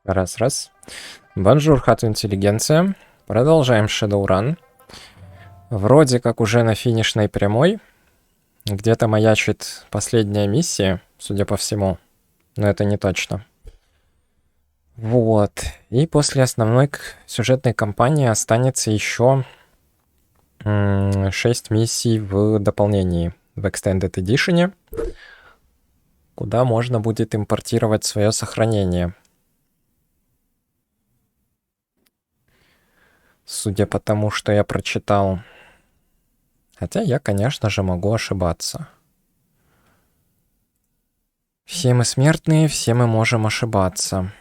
Раз. Бонжур, хату интеллигенция. Продолжаем Shadowrun. Вроде как уже на финишной прямой. Где-то маячит последняя миссия, судя по всему. Но это не точно. Вот. И после основной сюжетной кампании останется еще 6 миссий в дополнении в Extended Edition, куда можно будет импортировать свое сохранение. Судя по тому, что я прочитал. Хотя я, конечно же, могу ошибаться. Все мы смертные, все мы можем ошибаться.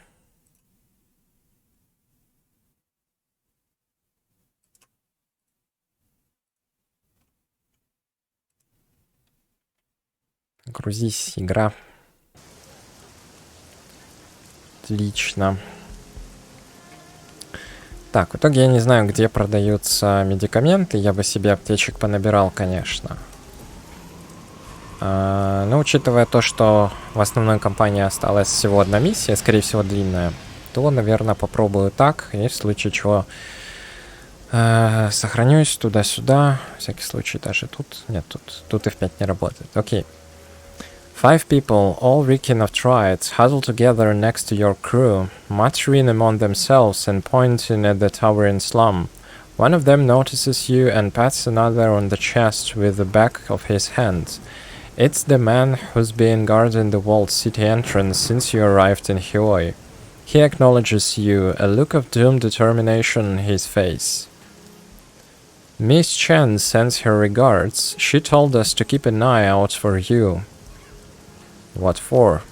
Грузись, игра. Отлично. Так, в итоге я не знаю, где продаются медикаменты. Я бы себе аптечек понабирал, конечно. Но учитывая то, что в основной кампании осталась всего одна миссия, скорее всего длинная, то, наверное, попробую так. И в случае чего сохранюсь туда-сюда. В всякий случай даже тут. Нет, тут F5 не работает. Окей. 5 people, all reeking of triads, huddle together next to your crew, muttering among themselves and pointing at the towering slum. One of them notices you and pats another on the chest with the back of his hand. It's the man who's been guarding the walled city entrance since you arrived in Hioi. He acknowledges you, a look of doomed determination on his face. Miss Chen sends her regards. She told us to keep an eye out for you. What for?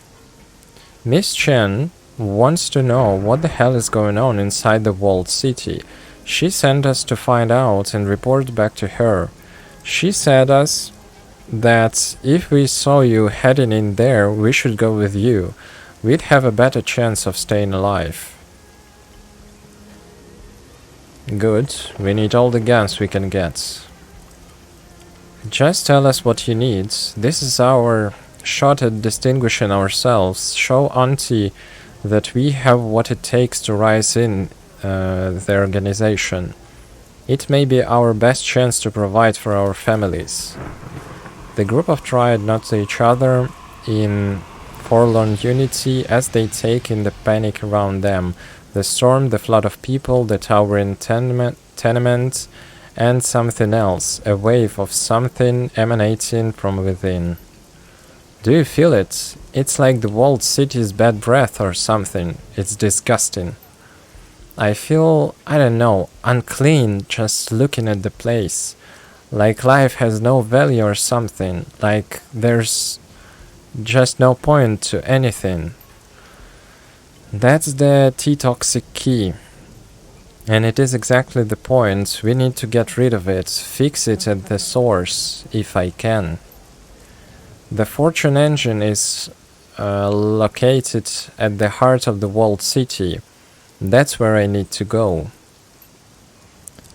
Miss Chen wants to know what the hell is going on inside the walled city. She sent us to find out and report back to her. She said us that if we saw you heading in there, we should go with you. We'd have a better chance of staying alive. Good. We need all the guns we can get. Just tell us what you need. This is our shot at distinguishing ourselves. Show Auntie that we have what it takes to rise in the organization. It may be our best chance to provide for our families. The group of Triad nod to each other in forlorn unity as they take in the panic around them. The storm, the flood of people, the towering tenement, and something else, a wave of something emanating from within. Do you feel it? It's like the walled city's bad breath or something. It's disgusting. I feel, I don't know, unclean just looking at the place. Like life has no value or something. Like there's just no point to anything. That's the T-toxic key. And it is exactly the point. We need to get rid of it. Fix it at the source, if I can. The Fortune Engine is located at the heart of the walled city. That's where I need to go.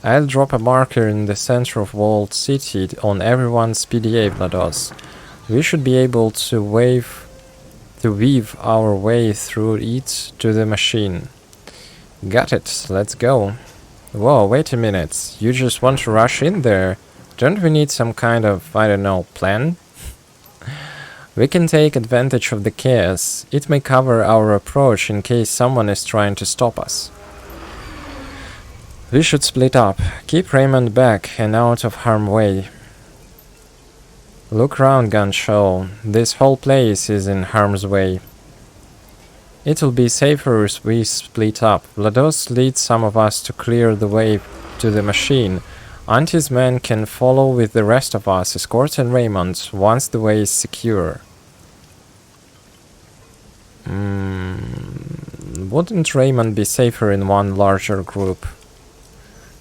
I'll drop a marker in the center of walled city on everyone's PDA, Vlados. We should be able to weave our way through it to the machine. Got it, let's go. Whoa, wait a minute. You just want to rush in there? Don't we need some kind of, I don't know, plan? We can take advantage of the chaos. It may cover our approach in case someone is trying to stop us. We should split up. Keep Raymond back and out of harm's way. Look round, Gunshow. This whole place is in harm's way. It'll be safer if we split up. Vlados leads some of us to clear the way to the machine. Auntie's men can follow with the rest of us, escorting Raymond once the way is secure. Wouldn't Raymond be safer in one larger group?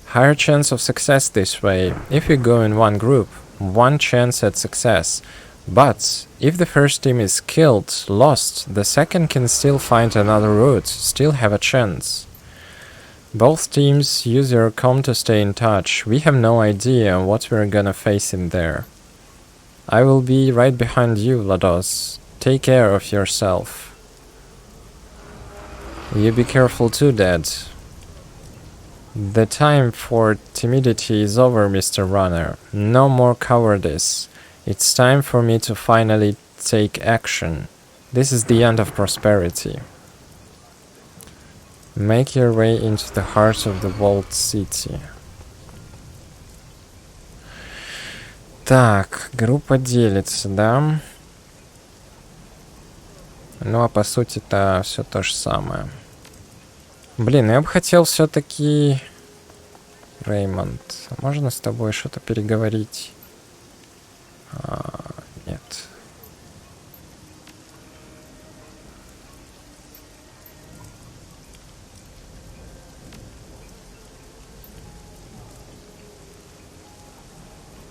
Higher chance of success this way. If we go in one group, one chance at success. But if the first team is killed, lost, the second can still find another route, still have a chance. Both teams use your comm to stay in touch. We have no idea what we're gonna face in there. I will be right behind you, Vlados. Take care of yourself. You be careful too, Dad. The time for timidity is over, Mr. Runner. No more cowardice. It's time for me to finally take action. This is the end of prosperity. Make your way into the heart of the walled city. Так, группа делится, да? Ну, а по сути-то все то же самое. Блин, я бы хотел все-таки... Реймонд, можно с тобой что-то переговорить? Нет.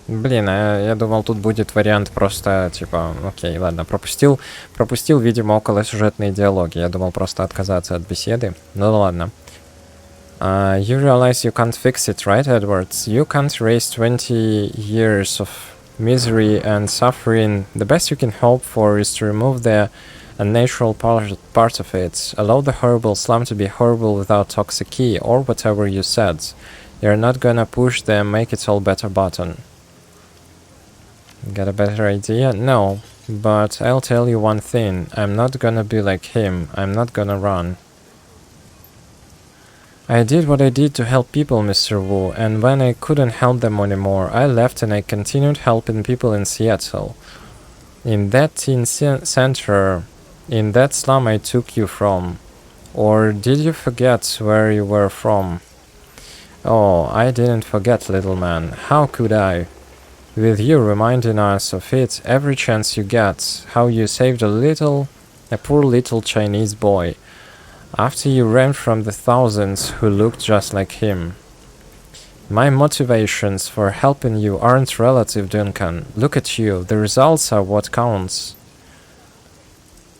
Блин, я думал, тут будет вариант просто, типа, окей, ладно, пропустил, видимо, околосюжетные диалоги. Я думал просто отказаться от беседы. Ну ладно. You realize you can't fix it, right, Edwards? You can't erase 20 years of misery and suffering. The best you can hope for is to remove the unnatural part of it. Allow the horrible slum to be horrible without toxic key, or whatever you said. You're not gonna push the make it all better button. Got a better idea? No, but I'll tell you one thing. I'm not gonna be like him. I'm not gonna run. I did what I did to help people, Mr. Wu, and when I couldn't help them anymore, I left and I continued helping people in Seattle. In that teen center, in that slum I took you from. Or did you forget where you were from? Oh, I didn't forget, little man. How could I? With you reminding us of it every chance you get, how you saved a poor little Chinese boy. After you ran from the thousands who looked just like him. My motivations for helping you aren't relative, Duncan. Look at you, the results are what counts.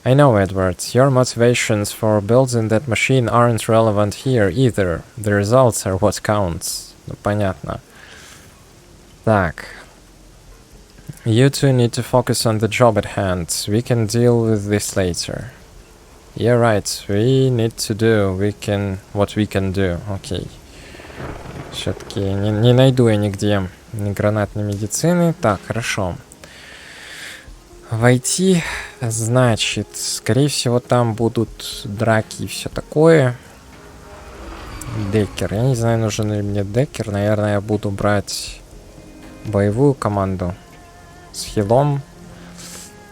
I know, Edward, your motivations for building that machine aren't relevant here either. The results are what counts. Ну, понятно. Так. You two need to focus on the job at hand. We can deal with this later. Yeah, right. We need to do what we can do. Окей. Все-таки не найду я нигде ни гранат, ни медицины. Так, хорошо. Войти, значит, скорее всего, там будут драки и все такое. Декер. Я не знаю, нужен ли мне декер. Наверное, я буду брать боевую команду с хилом.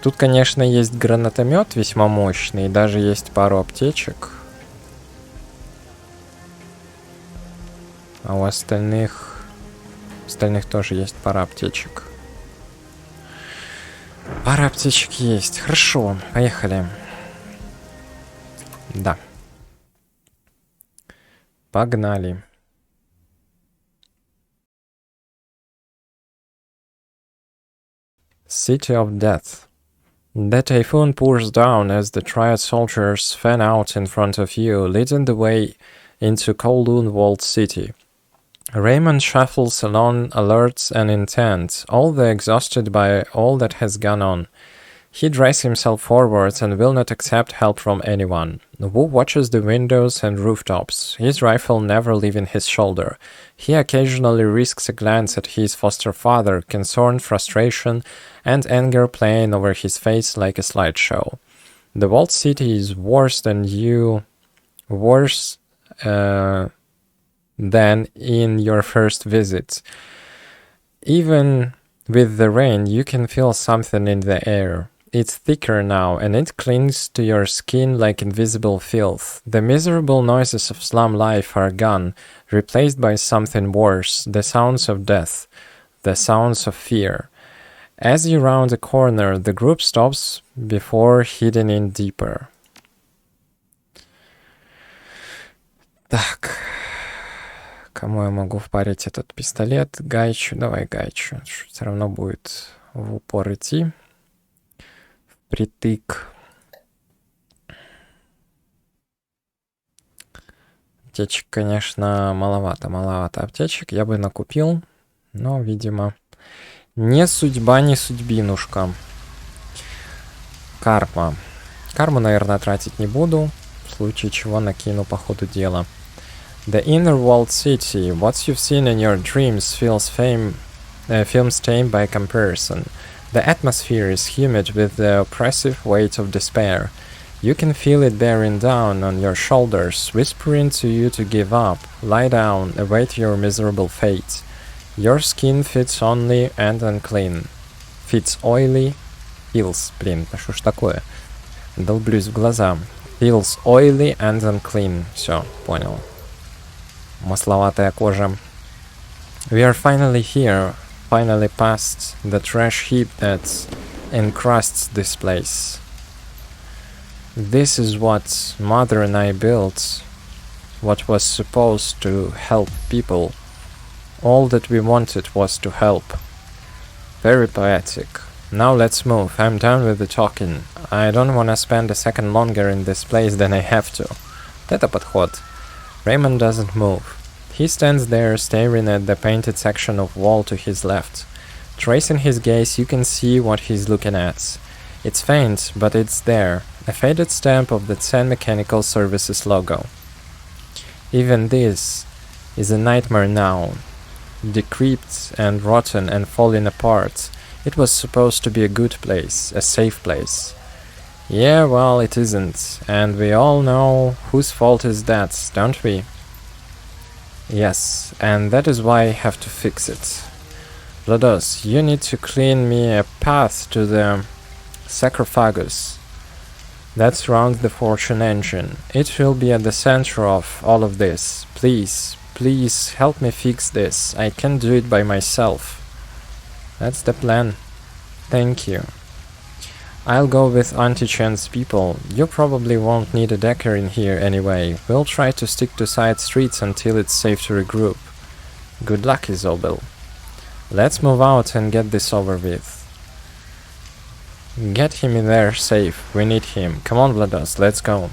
Тут, конечно, есть гранатомет весьма мощный, даже есть пару аптечек. А у остальных тоже есть пара аптечек. Пара аптечек есть. Хорошо, поехали. Да. Погнали. City of Death. The typhoon pours down as the Triad soldiers fan out in front of you, leading the way into Kowloon-walled city. Raymond shuffles along, alert and intent, all the exhausted by all that has gone on. He drags himself forward and will not accept help from anyone. Wu watches the windows and rooftops, his rifle never leaving his shoulder. He occasionally risks a glance at his foster father, concern, frustration, and anger playing over his face like a slideshow. The walled city is worse than in your first visit. Even with the rain, you can feel something in the air. It's thicker now, and it clings to your skin like invisible filth. The miserable noises of slum life are gone, replaced by something worse, the sounds of death, the sounds of fear. As you round a corner, the group stops before heading in deeper. Так, кому я могу впарить этот пистолет? Гайчу, давай Гайчу. Все равно будет в упор идти. Притык. Аптечек, конечно, маловато аптечек. Я бы накупил, но, видимо, не судьба, не судьбинушка. Карма. Карму, наверное, тратить не буду. В случае чего накину по ходу дела. The inner walled city, what you've seen in your dreams feels film's tame by comparison. The atmosphere is humid with the oppressive weight of despair. You can feel it bearing down on your shoulders, whispering to you to give up, lie down, await your miserable fate. Your skin fits only and unclean. Fits oily, feels, блин, да что ж такое? Долблюсь в глаза. Feels oily and unclean. Все, понял. Масловатая кожа. We are finally here, finally past the trash heap that encrusts this place. This is what Mother and I built, what was supposed to help people. All that we wanted was to help. Very poetic. Now let's move. I'm done with the talking. I don't wanna spend a second longer in this place than I have to. Это подход. Raymond doesn't move. He stands there staring at the painted section of wall to his left. Tracing his gaze, you can see what he's looking at. It's faint, but it's there. A faded stamp of the 10 Mechanical Services logo. Even this is a nightmare now. Decrepit and rotten and falling apart. It was supposed to be a good place, a safe place. Yeah, well, it isn't. And we all know whose fault is that, don't we? Yes, and that is why I have to fix it. Blodos, you need to clean me a path to the sarcophagus that surrounds the fortune engine. It will be at the center of all of this. Please, please help me fix this. I can't do it by myself. That's the plan. Thank you. I'll go with Auntie Chan's people. You probably won't need a decker in here anyway. We'll try to stick to side streets until it's safe to regroup. Good luck, Isobel. Let's move out and get this over with. Get him in there safe. We need him. Come on, Blodos, let's go.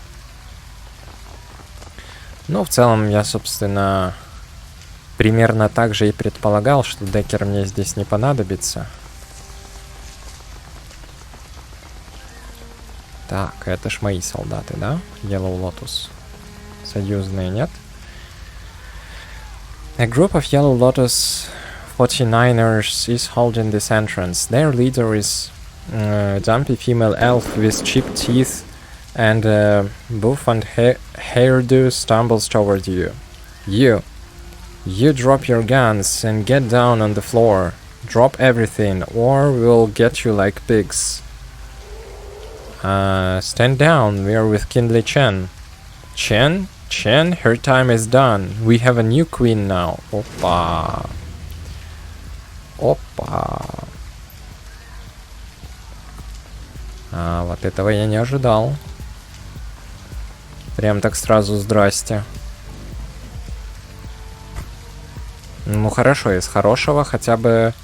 Ну, в целом, я, собственно, примерно так же и предполагал, что декер мне здесь не понадобится. Так, это ж мои солдаты, да? Yellow Lotus. Союзные, нет? A group of Yellow Lotus 49ers is holding this entrance. Their leader is a dumpy female elf with chipped teeth and a bouffant hairdo stumbles toward you. You drop your guns and get down on the floor. Drop everything or we'll get you like pigs. Stand down, we are with Kindly Chen. Chen? Chen, her time is done. We have a new queen now. Опа. Опа. Вот этого я не ожидал. Прям так сразу здрасте. Ну хорошо, из хорошего хотя бы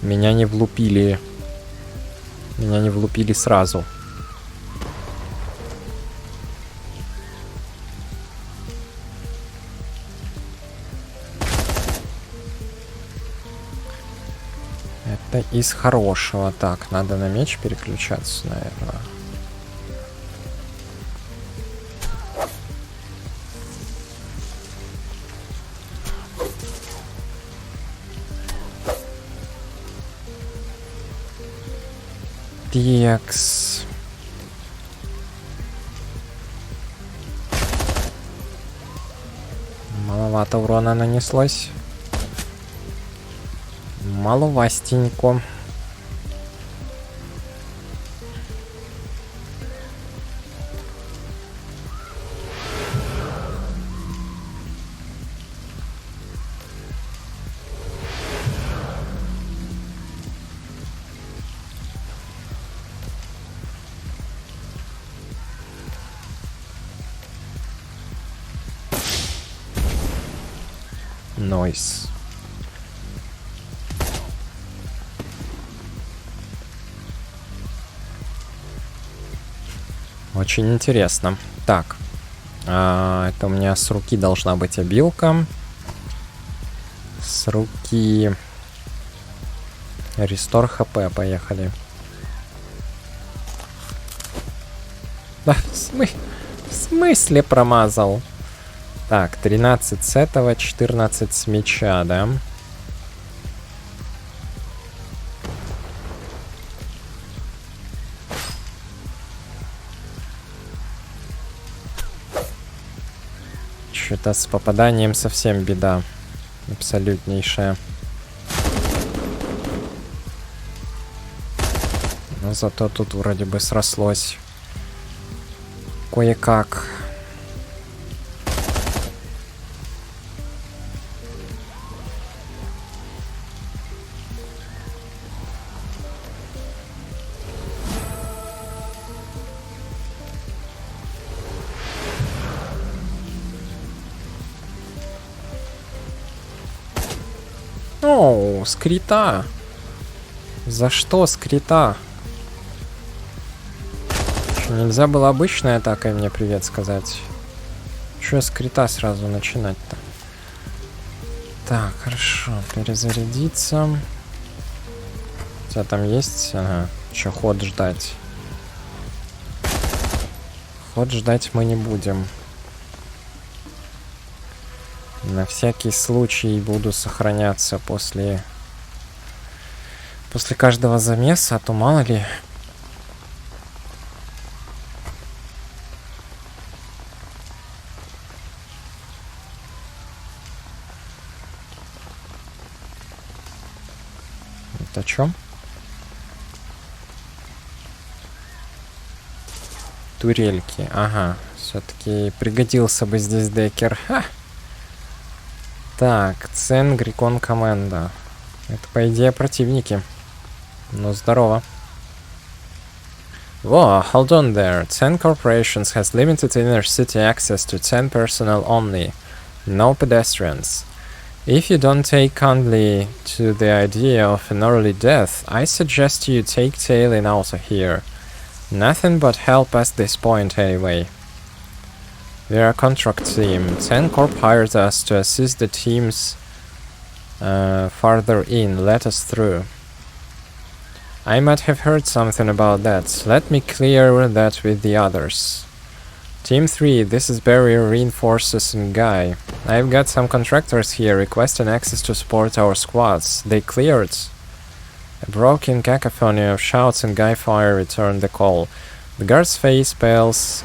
меня не влупили. Меня не влупили сразу. Это из хорошего. Так, надо на меч переключаться, наверное. Текс. Маловато урона нанеслось. Маловастенько. Нойс. Очень интересно. Так. Это у меня с руки должна быть обилка. С руки... Рестор ХП, поехали. Да, в смысле промазал? Так, 13 с этого, 14 с меча, да? Что-то с попаданием совсем беда. Абсолютнейшая. Но зато тут вроде бы срослось. Кое-как. Оу, скрита. За что скрита? Что, нельзя было обычной атакой мне привет сказать? Что скрита сразу начинать-то? Так, хорошо. Перезарядиться. У тебя там есть? Ага. Что, ход ждать? Ход ждать мы не будем. На всякий случай буду сохраняться после каждого замеса, а то мало ли. Это о чем? Турельки, ага. Все-таки пригодился бы здесь декер. Ха! Так, Цен, Грикон, Команда. Это, по идее, противники. Ну, здорово. Whoa, hold on there. 10 corporations has limited inner city access to 10 personnel only. No pedestrians. If you don't take kindly to the idea of an early death, I suggest you take Tailin out of here. Nothing but help at this point anyway. We are a contract team. 10 Corp hired us to assist the teams farther in. Let us through. I might have heard something about that. Let me clear that with the others. Team 3, this is Barrier Reinforces and Guy. I've got some contractors here requesting access to support our squads. They cleared. A broken cacophony of shouts and gunfire returned the call. The guard's face pales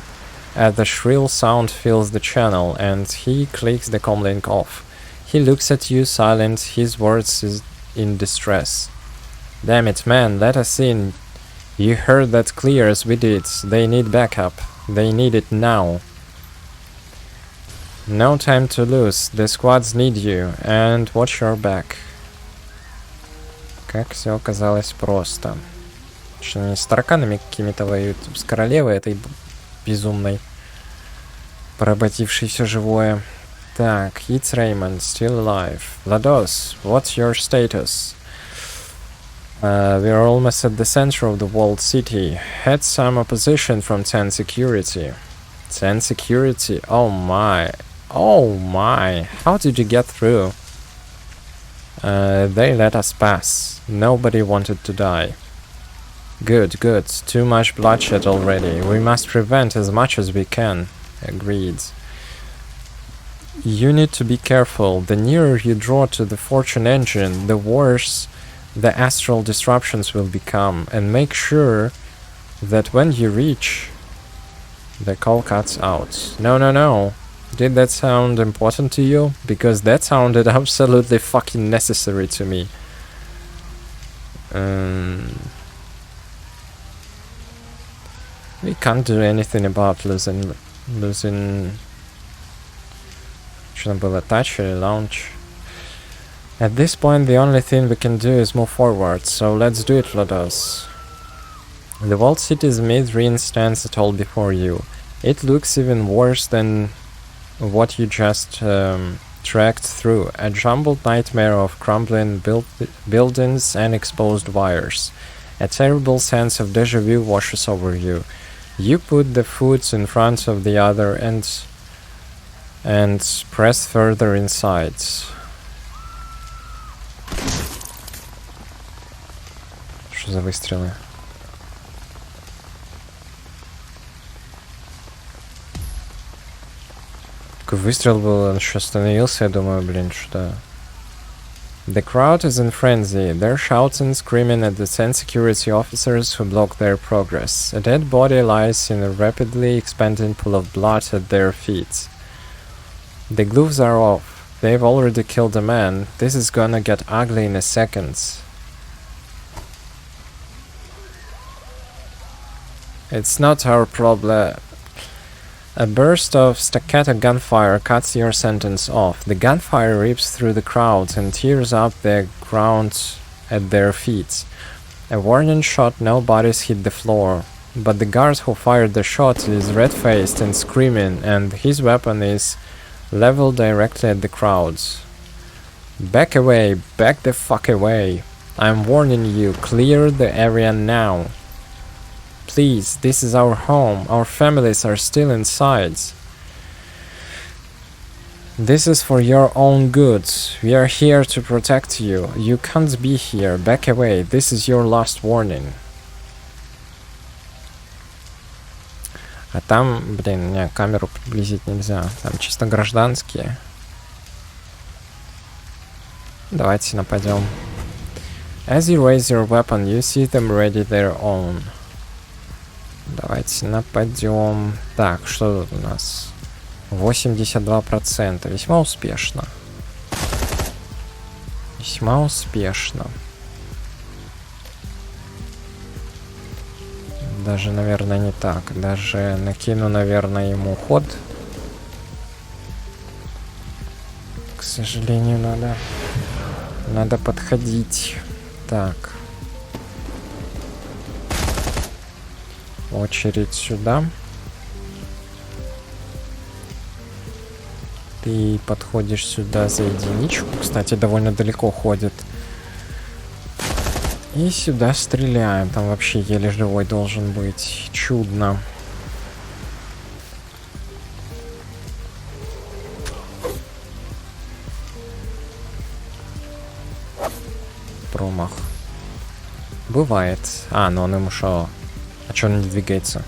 as the shrill sound fills the channel, and he clicks the comlink off. He looks at you, silent, his words is in distress. Damn it, man, let us in. You heard that clear as we did. They need backup. They need it now. No time to lose. The squads need you, and watch your back. Как все оказалось просто. Что они с тараканами какими-то воюют, с королевой этой безумной, поработившей все живое. Так, it's Raymond, still alive. Vlados, what's your status? We're almost at the center of the walled city. Had some opposition from 10 security. 10 security? Oh my. Oh my. How did you get through? They let us pass. Nobody wanted to die. Good, good. Too much bloodshed already. We must prevent as much as we can. Agreed. You need to be careful. The nearer you draw to the fortune engine, the worse the astral disruptions will become. And make sure that when you reach, the call cuts out. No, no, no. Did that sound important to you? Because that sounded absolutely fucking necessary to me. We can't do anything about losing... Что там было? Touch или launch? At this point, the only thing we can do is move forward, so let's do it, Vlados. The walled city's mid-ruin stands tall before you. It looks even worse than what you just tracked through. A jumbled nightmare of crumbling buildings and exposed wires. A terrible sense of déjà vu washes over you. You put the foot in front of the other and press further inside. Что за выстрелы? Такой выстрел был, он еще остановился, я думаю, блин, что... The crowd is in frenzy. They're shouting, screaming at the 10 security officers who block their progress. A dead body lies in a rapidly expanding pool of blood at their feet. The gloves are off. They've already killed a man. This is gonna get ugly in a second. It's not our problem. A burst of staccato gunfire cuts your sentence off. The gunfire rips through the crowd and tears up the ground at their feet. A warning shot, no bodies hit the floor. But the guard who fired the shot is red-faced and screaming, and his weapon is leveled directly at the crowds. Back away, back the fuck away. I'm warning you, clear the area now. Please, this is our home. Our families are still inside. This is for your own good. We are here to protect you. You can't be here. Back away. This is your last warning. А там, блин, не, камеру приблизить нельзя. Там чисто гражданские. Давайте нападем. As you raise your weapon, you see them ready their own. Давайте нападем. Так, что тут у нас? 82%. Весьма успешно. Весьма успешно. Даже, наверное, не так. Даже накину, наверное, ему ход. К сожалению, надо подходить. Так. Очередь сюда. Ты подходишь сюда за единичку. Кстати, довольно далеко ходит. И сюда стреляем. Там вообще еле живой должен быть. Чудно. Промах. Бывает. А, но он ему шо... А чё он не двигается?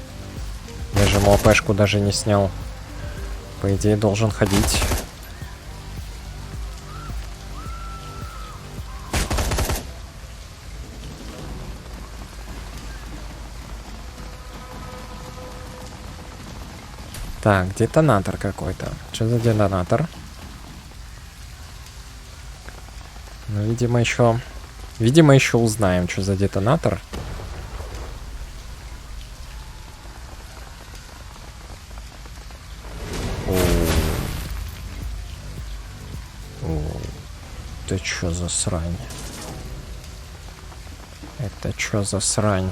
Я же ему АПшку даже не снял. По идее, должен ходить. Так, детонатор какой-то. Что за детонатор? Ну, видимо, еще узнаем, что за детонатор. Это чё за срань? Это чё за срань?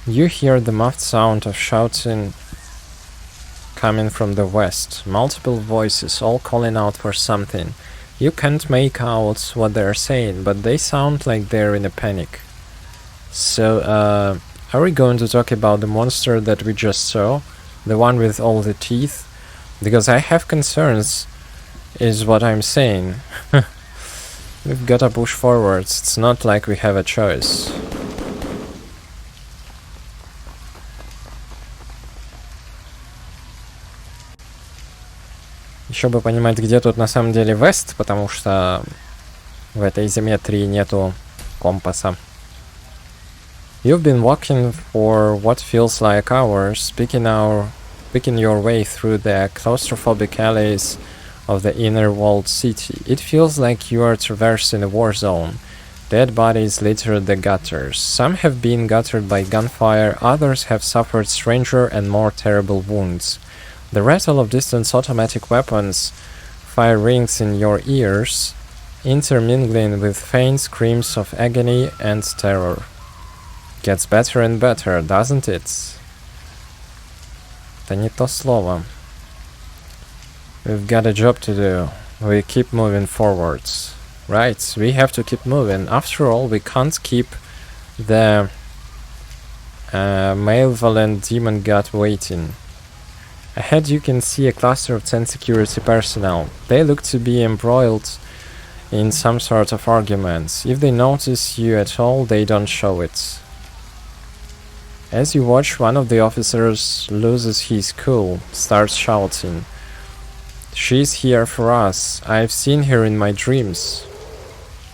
You hear the muffled sound of shouting coming from the west. Multiple voices, all calling out for something. You can't make out what they're saying, but they sound like they're in a panic. So, are we going to talk about the monster that we just saw? The one with all the teeth? Because I have concerns, is what I'm saying. We've gotta push forwards. It's not like we have a choice. Еще бы понимать, где тут на самом деле вест, потому что в этой изометрии нету компаса. You've been walking for what feels like hours, picking your way through the claustrophobic alleys of the inner walled city. It feels like you are traversing a war zone. Dead bodies litter the gutters. Some have been guttered by gunfire, others have suffered stranger and more terrible wounds. The rattle of distant automatic weapons fire rings in your ears, intermingling with faint screams of agony and terror. Gets better and better, doesn't it? Это не то слово. We've got a job to do. We keep moving forwards. Right, we have to keep moving. After all, we can't keep the malevolent demon god waiting. Ahead you can see a cluster of 10 security personnel. They look to be embroiled in some sort of arguments. If they notice you at all, they don't show it. As you watch, one of the officers loses his cool, starts shouting. She's here for us. I've seen her in my dreams.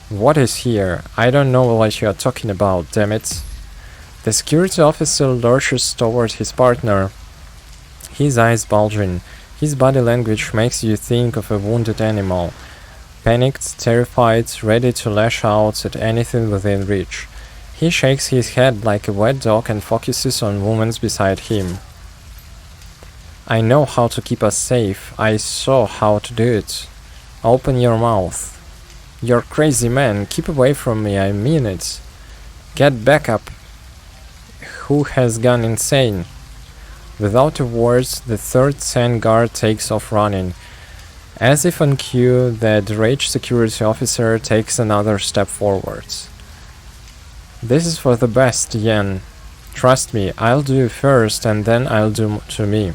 What is here? I don't know what you are talking about, damn it. The security officer lurches toward his partner, his eyes bulging. His body language makes you think of a wounded animal. Panicked, terrified, ready to lash out at anything within reach. He shakes his head like a wet dog and focuses on women beside him. I know how to keep us safe. I saw how to do it. Open your mouth. You're crazy, man. Keep away from me. I mean it. Get back up. Who has gone insane? Without a word, the third Sen guard takes off running. As if on cue, the deranged security officer takes another step forwards. This is for the best, Yen. Trust me, I'll do first and then I'll do to me.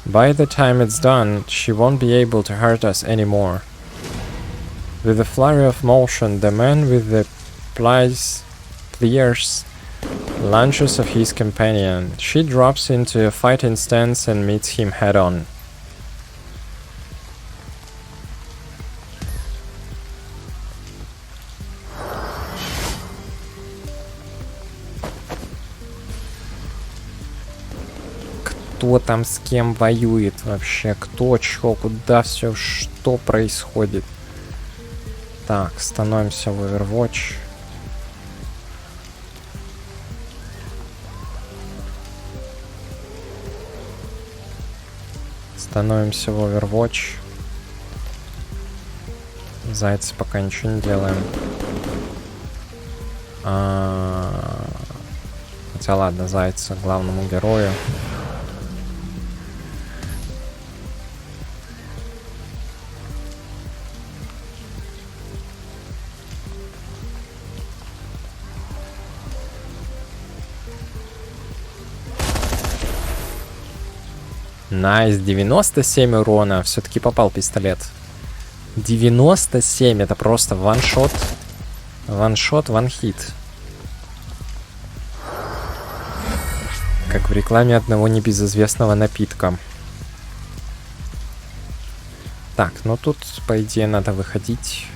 By the time it's done, she won't be able to hurt us anymore. With a flurry of motion, the man with the pliers lunges of his companion. She drops into a fighting stance and meets him head-on. Кто там с кем воюет вообще? Кто, чё, куда все, что происходит? Так, становимся в Overwatch. Становимся в Overwatch. Зайцы пока ничего не делаем. Хотя ладно, зайца главному герою. Найс, 97 урона. Все-таки попал пистолет. 97, это просто ваншот. Ваншот, ванхит. Как в рекламе одного небезызвестного напитка. Так, ну тут, по идее, надо выходить.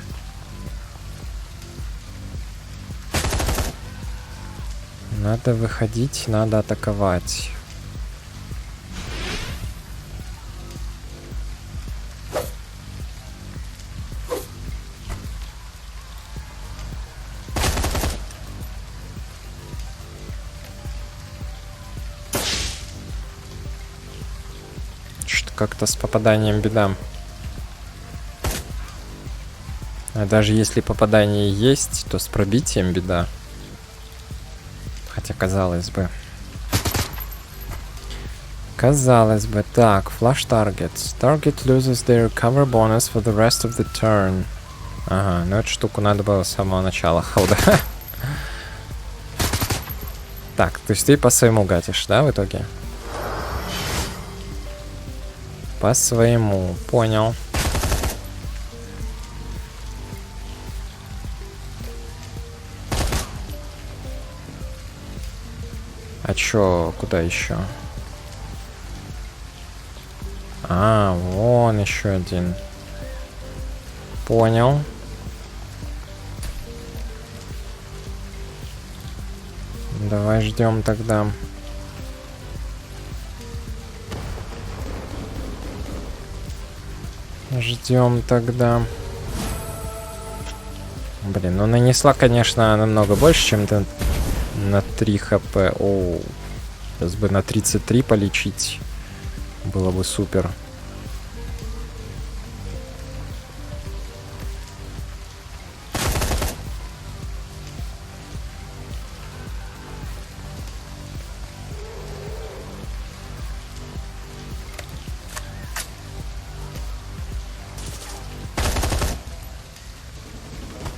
Надо выходить, надо атаковать. Как-то с попаданием беда. А даже если попадание есть, то с пробитием беда. Хотя казалось бы. Казалось бы. Так, flash target. Target loses their cover bonus for the rest of the turn. Ага, ну эту штуку надо было с самого начала хода. Так, то есть ты по своему гатишь, да, в итоге? По своему, понял. А чё, куда еще? А, вон еще один. Понял. Давай ждем тогда. Ждем тогда. Блин, ну нанесла, конечно, намного больше, чем ты на 3 хп. Оу. Сейчас бы на 33 полечить. Было бы супер.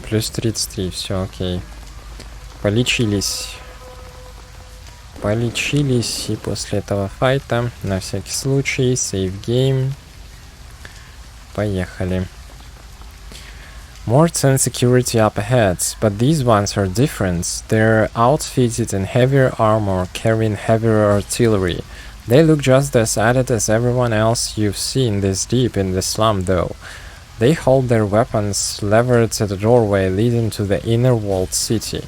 Плюс 33, все окей. Полечились. Полечились, и после этого файта, на всякий случай, сейв гейм. Поехали. More 10 security up ahead, but these ones are different. They're outfitted in heavier armor, carrying heavier artillery. They look just as added as everyone else you've seen this deep in the slum, though. They hold their weapons levered at the doorway leading to the inner walled city.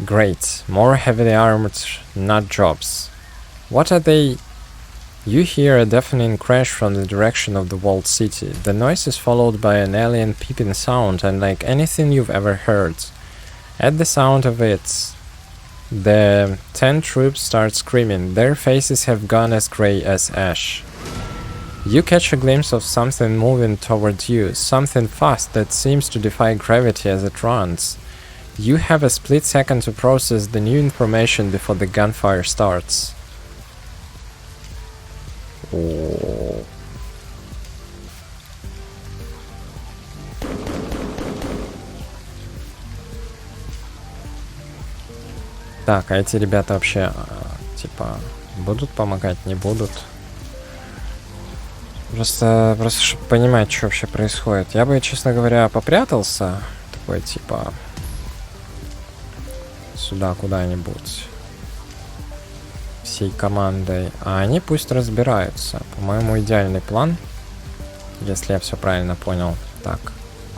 Great. More heavily armored nut jobs. What are they? You hear a deafening crash from the direction of the walled city. The noise is followed by an alien peeping sound, unlike anything you've ever heard. At the sound of it, the 10 troops start screaming. Their faces have gone as grey as ash. You catch a glimpse of something moving towards you, something fast that seems to defy gravity as it runs. You have a split second to process the new information before the gunfire starts. О. Так, а эти ребята вообще, типа, будут помогать, не будут? Просто чтобы понимать, что вообще происходит. Я бы, честно говоря, попрятался. Такой, типа, сюда куда-нибудь. Всей командой, а они пусть разбираются. По-моему, идеальный план, если я все правильно понял. Так,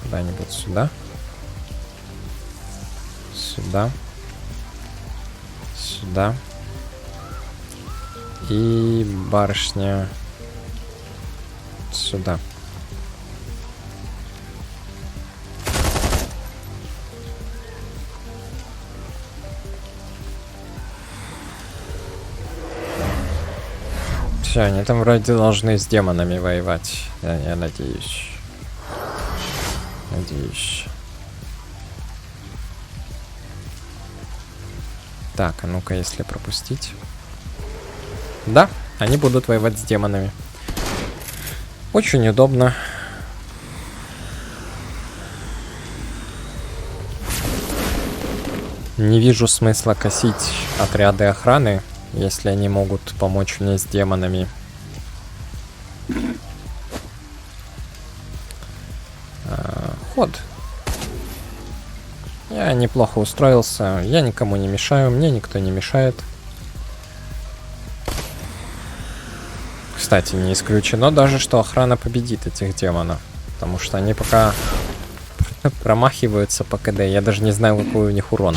куда-нибудь сюда. Сюда. Сюда. И барышня сюда. Все, они там вроде должны с демонами воевать. Я надеюсь. Надеюсь. Так, а ну-ка, если пропустить. Да, они будут воевать с демонами. Очень удобно. Не вижу смысла косить отряды охраны, если они могут помочь мне с демонами. Ход. Я неплохо устроился. Я никому не мешаю. Мне никто не мешает. Кстати, не исключено даже, что охрана победит этих демонов. Потому что они пока промахиваются по КД. Я даже не знаю, какой у них урон.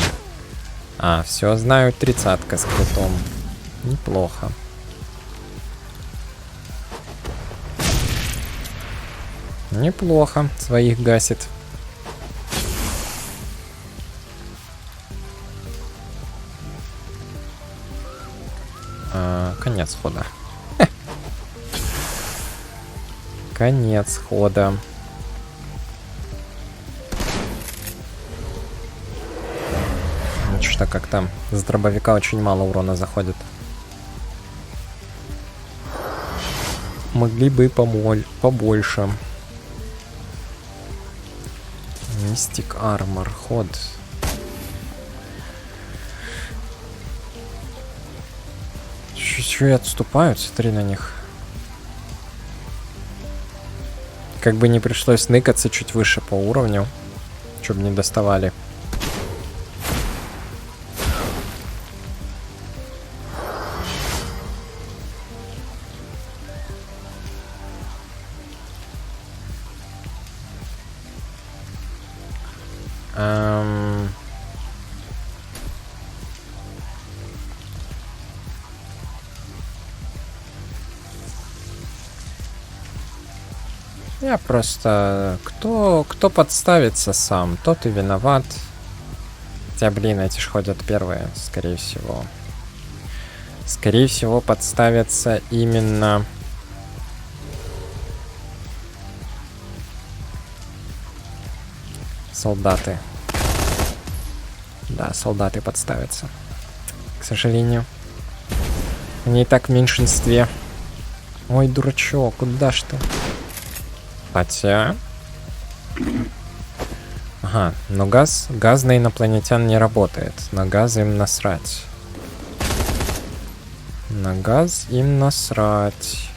А, все знаю, 30-ка с крутом. Неплохо. Неплохо. Своих гасит. Конец хода. Конец хода. Что-то как-то с дробовика очень мало урона заходит. Могли бы побольше. Мистик армор, ход. Чуть-чуть отступают, смотри на них. Как бы не пришлось ныкаться чуть выше по уровню, чтобы не доставали. Я просто... Кто подставится сам, тот и виноват. Хотя, блин, эти ж ходят первые, скорее всего. Скорее всего, подставятся именно... солдаты. Да, солдаты подставятся. К сожалению. Они и так в меньшинстве. Ой, дурачок, куда ж ты? Хотя... Ага, но газ на инопланетян не работает. На газ им насрать. На газ им насрать.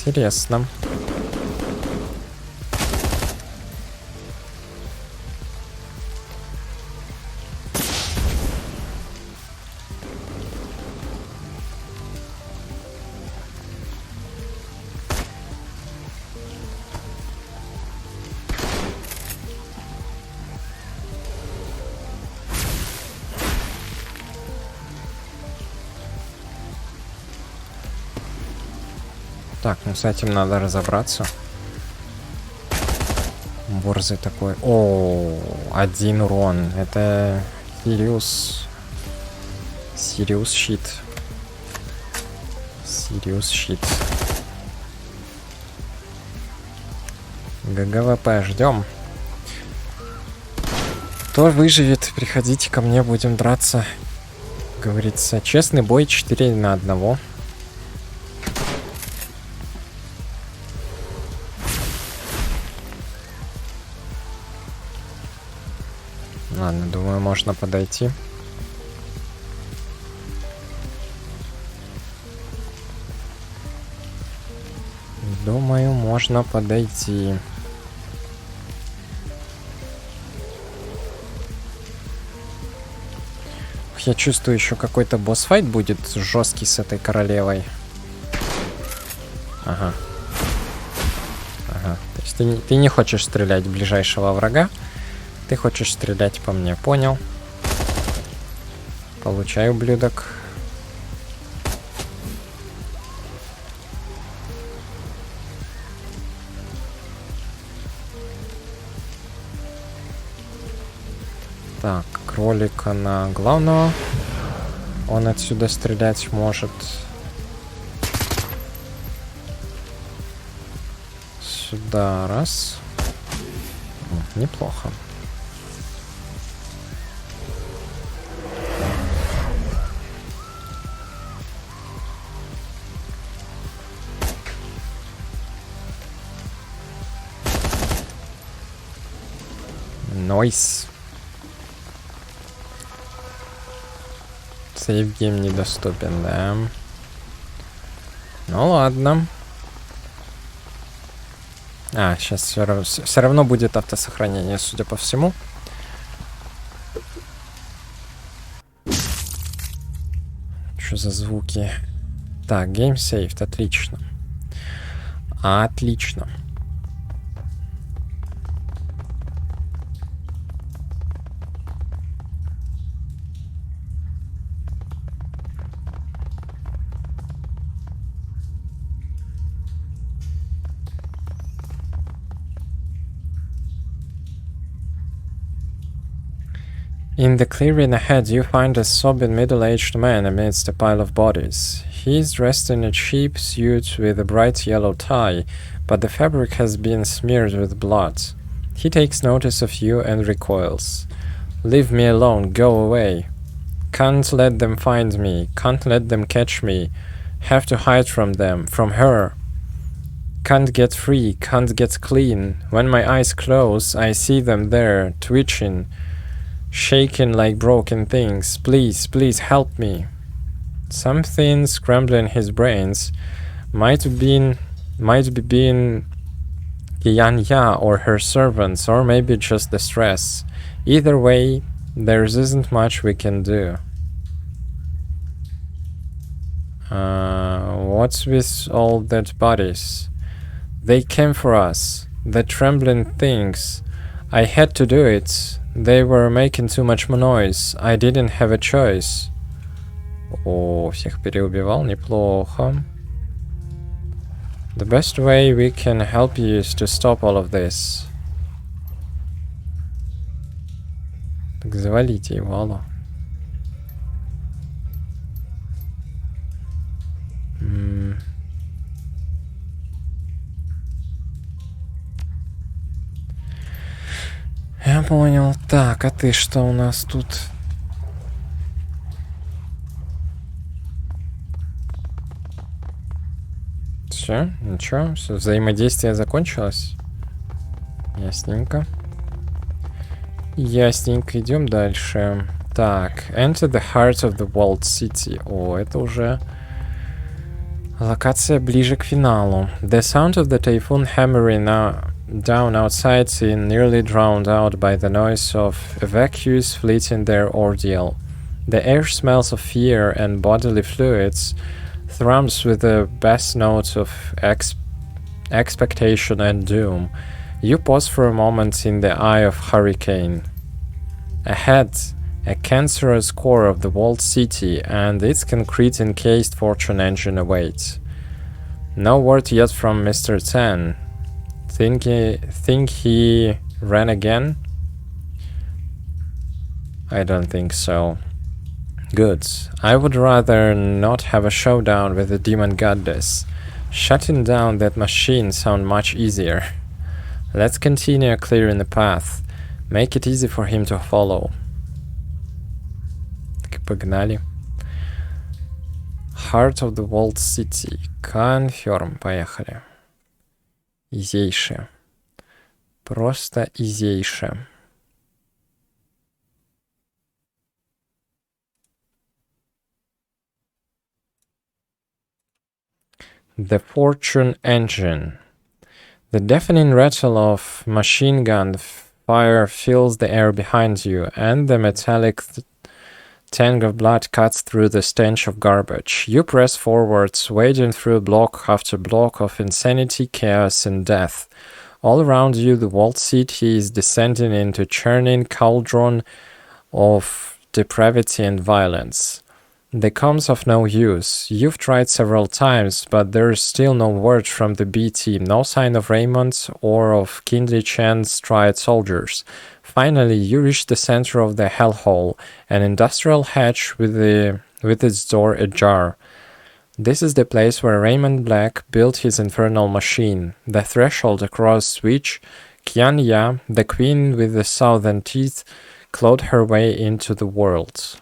Интересно. Так, ну с этим надо разобраться. Борзый такой. О, 1 урон. Это Сириус. Сириус щит. Сириус щит. ГГВП ждем. Кто выживет, приходите ко мне, будем драться. Говорится, честный бой 4 на 1. Ладно, думаю, можно подойти. Думаю, можно подойти. Я чувствую, еще какой-то босс-файт будет жесткий с этой королевой. Ага. Ага. То есть ты не хочешь стрелять в ближайшего врага. Ты хочешь стрелять по мне, понял? Получай, ублюдок. Так, кролика на главного. Он отсюда стрелять может. Сюда раз. Неплохо. Нойс. Сейвгейм недоступен, да. Ну ладно. А, сейчас все равно будет автосохранение, судя по всему. Что за звуки? Так, game saved, отлично. Отлично. In the clearing ahead, you find a sobbing middle-aged man amidst a pile of bodies. He is dressed in a cheap suit with a bright yellow tie, but the fabric has been smeared with blood. He takes notice of you and recoils. Leave me alone, go away. Can't let them find me, can't let them catch me. Have to hide from them, from her. Can't get free, can't get clean. When my eyes close, I see them there, twitching. Shaking like broken things. Please, please help me. Something scrambling his brains. Might be being Yanya or her servants, or maybe just the stress. Either way, there isn't much we can do. What's with all dead bodies? They came for us. The trembling things. I had to do it. They were making too much noise. I didn't have a choice. О, всех переубивал, неплохо. The best way we can help you is to stop all of this. Так завалите его, алло. Я понял. Так, а ты что у нас тут? Все, ничего, все, взаимодействие закончилось. Ясненько. Ясненько, идем дальше. Так, enter the heart of the walled city. О, это уже Локация ближе к финалу. The sound of the typhoon hammering down outside is nearly drowned out by the noise of evacuees fleeting their ordeal. The air smells of fear and bodily fluids, thrums with the bass notes of expectation and doom. You pause for a moment in the eye of hurricane. Ahead, a cancerous core of the walled city and its concrete-encased fortune engine awaits. No word yet from Mr. Tan. Think he ran again? I don't think so. Good. I would rather not have a showdown with the demon goddess. Shutting down that machine sounds much easier. Let's continue clearing the path. Make it easy for him to follow. Так, погнали. Heart of the Walled City. Confirm. Поехали. Изейше. Просто изейше. The Fortune Engine. The deafening rattle of machine gun fire fills the air behind you, and the metallic tang of blood cuts through the stench of garbage. You press forwards, wading through block after block of insanity, chaos, and death. All around you, the walled city is descending into churning cauldron of depravity and violence. The comms of no use. You've tried several times, but there is still no word from the B team, no sign of Raymond or of Kindly Chan's tried soldiers. Finally, you reach the center of the hellhole, an industrial hatch with its door ajar. This is the place where Raymond Black built his infernal machine, the threshold across which Qian Ya, the queen with the southern teeth, clawed her way into the world.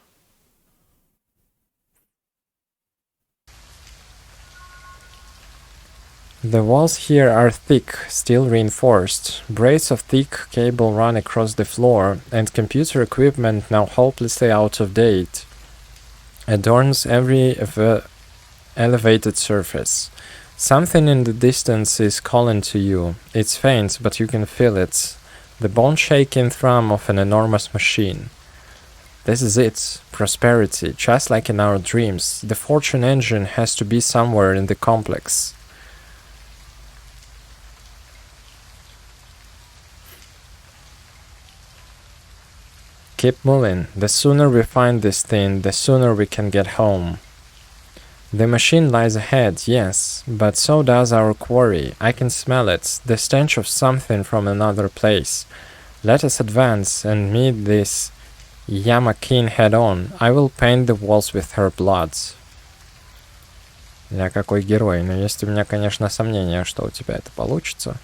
The walls here are thick, steel reinforced. Braids of thick cable run across the floor, and computer equipment, now hopelessly out of date, adorns every elevated surface. Something in the distance is calling to you. It's faint, but you can feel it. The bone-shaking thrum of an enormous machine. This is it. Prosperity, just like in our dreams. The Fortune Engine has to be somewhere in the complex. Keep moving. The sooner we find this thing, the sooner we can get home. The machine lies ahead, yes, but so does our quarry. I can smell it, the stench of something from another place. Let us advance and meet this Yamakin head-on. I will paint the walls with her blood. Я какой герой, но есть у меня, конечно, сомнения, что у тебя это получится.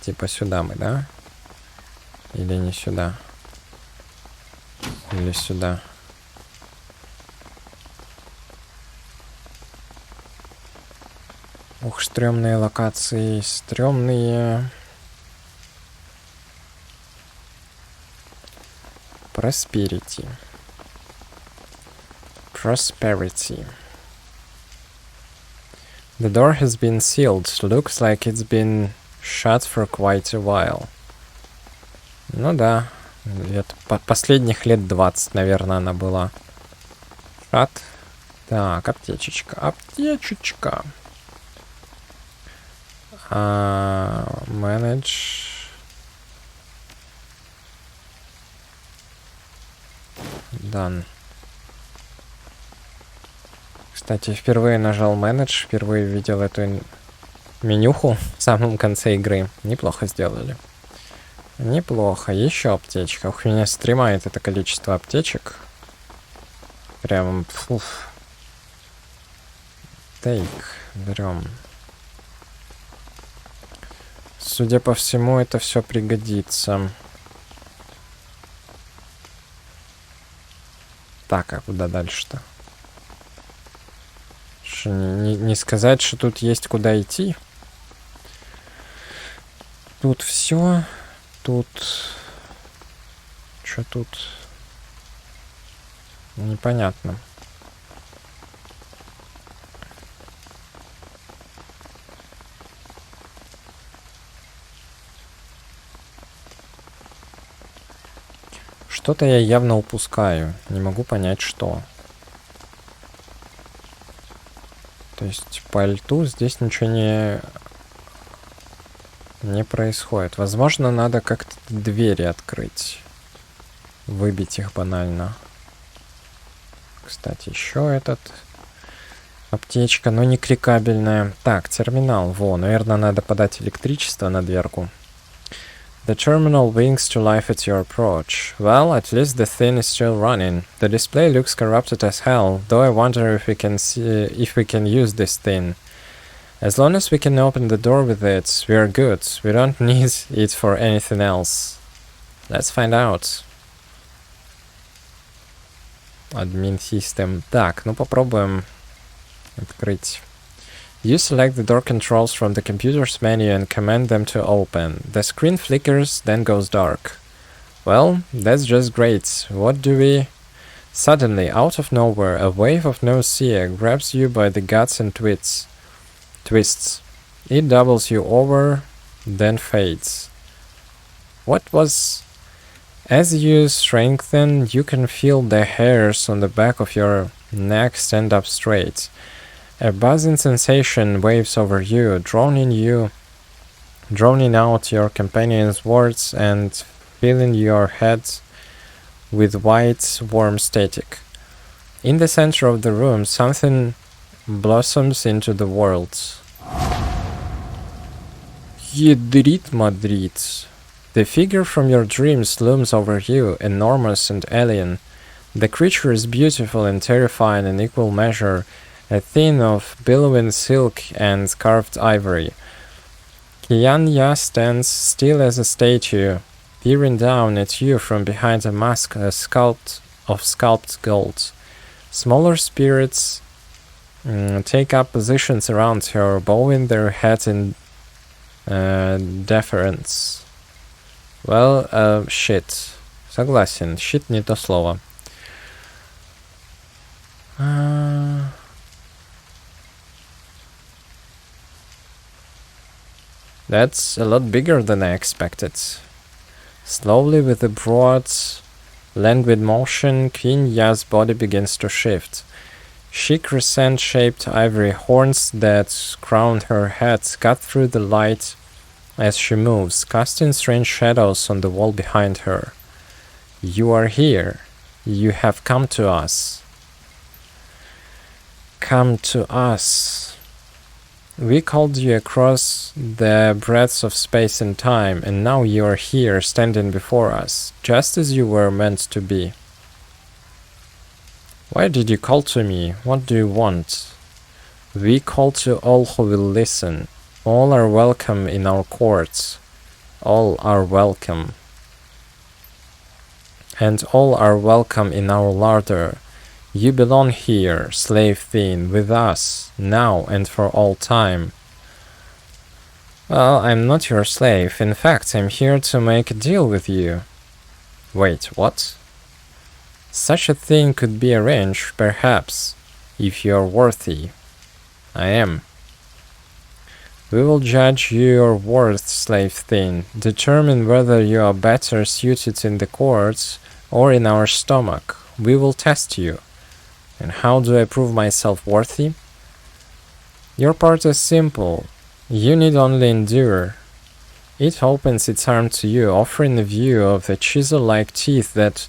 Типа сюда мы, да? Или не сюда? Или сюда? Ух, стрёмные локации, стрёмные. Prosperity. The door has been sealed. Looks like it's been shut for quite a while. Ну да, последних лет 20, наверное, она была. Шат. Так, аптечечка. Manage. Done. Кстати, впервые нажал Manage, впервые видел эту менюху в самом конце игры. Неплохо сделали. Неплохо. Еще аптечка. Ух, меня стремает это количество аптечек. Прям, фуф. Тейк. Берем. Судя по всему, это все пригодится. Так, а куда дальше-то? Не сказать, что тут есть куда идти. Тут все. Тут... Что тут? Непонятно. что-то я явно упускаю. Не могу понять, что. То есть по альту здесь ничего не происходит. Возможно, надо как-то двери открыть. Выбить их банально. Кстати, еще этот... Аптечка, но не кликабельная. Так, терминал. Во, наверное, надо подать электричество на дверку. The terminal winks to life at your approach. Well, at least the thing is still running. The display looks corrupted as hell, though I wonder if we can use this thing. As long as we can open the door with it, we are good. We don't need it for anything else. Let's find out. Admin system. Так, ну попробуем открыть. You select the door controls from the computer's menu and command them to open. The screen flickers, then goes dark. Well, that's just great. What do we... Suddenly, out of nowhere, a wave of nausea grabs you by the guts and twists. It doubles you over, then fades. What was... As you strengthen, you can feel the hairs on the back of your neck stand up straight. A buzzing sensation waves over you, drowning out your companion's words and filling your head with white, warm static. In the center of the room, something blossoms into the world. Yedrit Madrid. The figure from your dreams looms over you, enormous and alien. The creature is beautiful and terrifying in equal measure, a thing of billowing silk and carved ivory. Kianya stands still as a statue, peering down at you from behind a mask of sculpted gold. Smaller spirits take up positions around her, bowing their heads in deference. Well, shit. Согласен, shit не то слово. That's a lot bigger than I expected. Slowly, with a broad, languid motion, Queen Ya's body begins to shift. She crescent-shaped ivory horns that crown her head cut through the light as she moves, casting strange shadows on the wall behind her. You are here. You have come to us. Come to us. We called you across the breadth of space and time, and now you are here, standing before us, just as you were meant to be. Why did you call to me? What do you want? We call to all who will listen. All are welcome in our courts. All are welcome. And all are welcome in our larder. You belong here, slave thing, with us, now and for all time. Well, I'm not your slave. In fact, I'm here to make a deal with you. Wait, what? Such a thing could be arranged, perhaps, if you're worthy. I am. We will judge your worth, slave thing, determine whether you are better suited in the courts or in our stomach. We will test you. And how do I prove myself worthy? Your part is simple. You need only endure. It opens its arm to you, offering a view of the chisel-like teeth that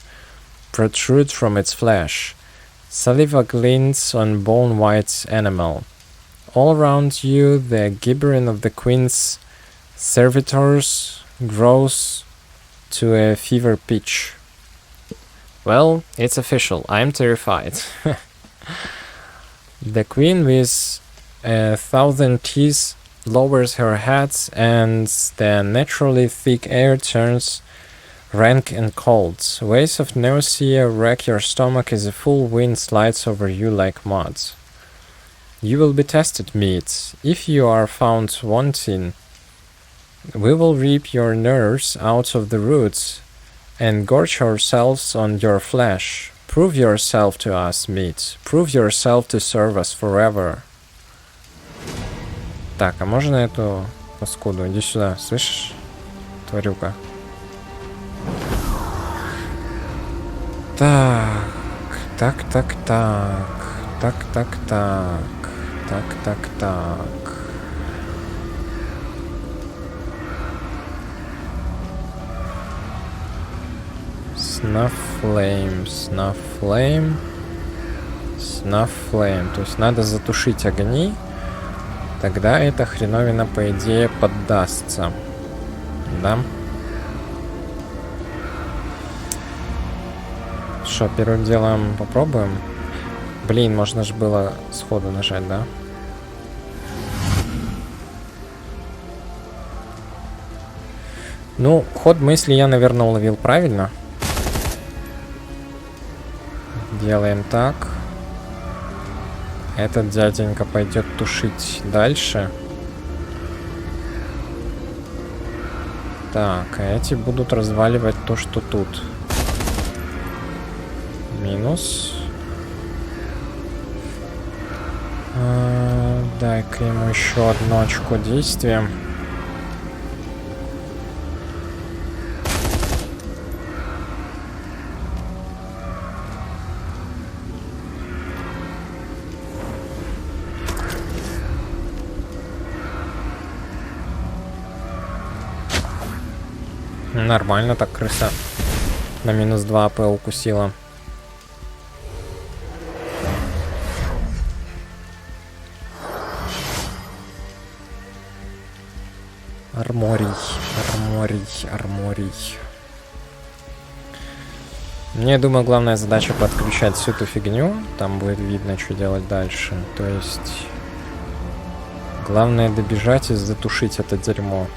protrude from its flesh. Saliva glints on bone-white enamel. All around you, the gibbering of the queen's servitors grows to a fever pitch. Well, it's official. I'm terrified. The queen with 1,000 teeth lowers her head, and the naturally thick air turns rank and cold. Waves of nausea wreck your stomach as a full wind slides over you like mud. You will be tested, meat. If you are found wanting, we will rip your nerves out of the roots and gorge ourselves on your flesh. Prove yourself to us, meat. Prove yourself to serve us forever. Так, а можно эту паскуду? Иди сюда, слышишь, тварюка? Так. Так, так, так. Так, так, так. Так, так, так. Snuff flame, snuff flame, snuff flame. То есть надо затушить огни. Тогда эта хреновина, по идее, поддастся. Да? Что, первым делом попробуем? Блин, можно же было сходу нажать, да? Ну, ход мысли я, наверное, уловил правильно. Делаем так. Этот дяденька пойдет тушить дальше. Так, а эти будут разваливать то, что тут. Минус. Дай-ка ему еще одну очко действия. Нормально так крыса на минус 2 АП укусила. Арморий, арморий, арморий. Мне, я думаю, главная задача подключать всю эту фигню. Там будет видно, что делать дальше. То есть главное добежать и затушить это дерьмо.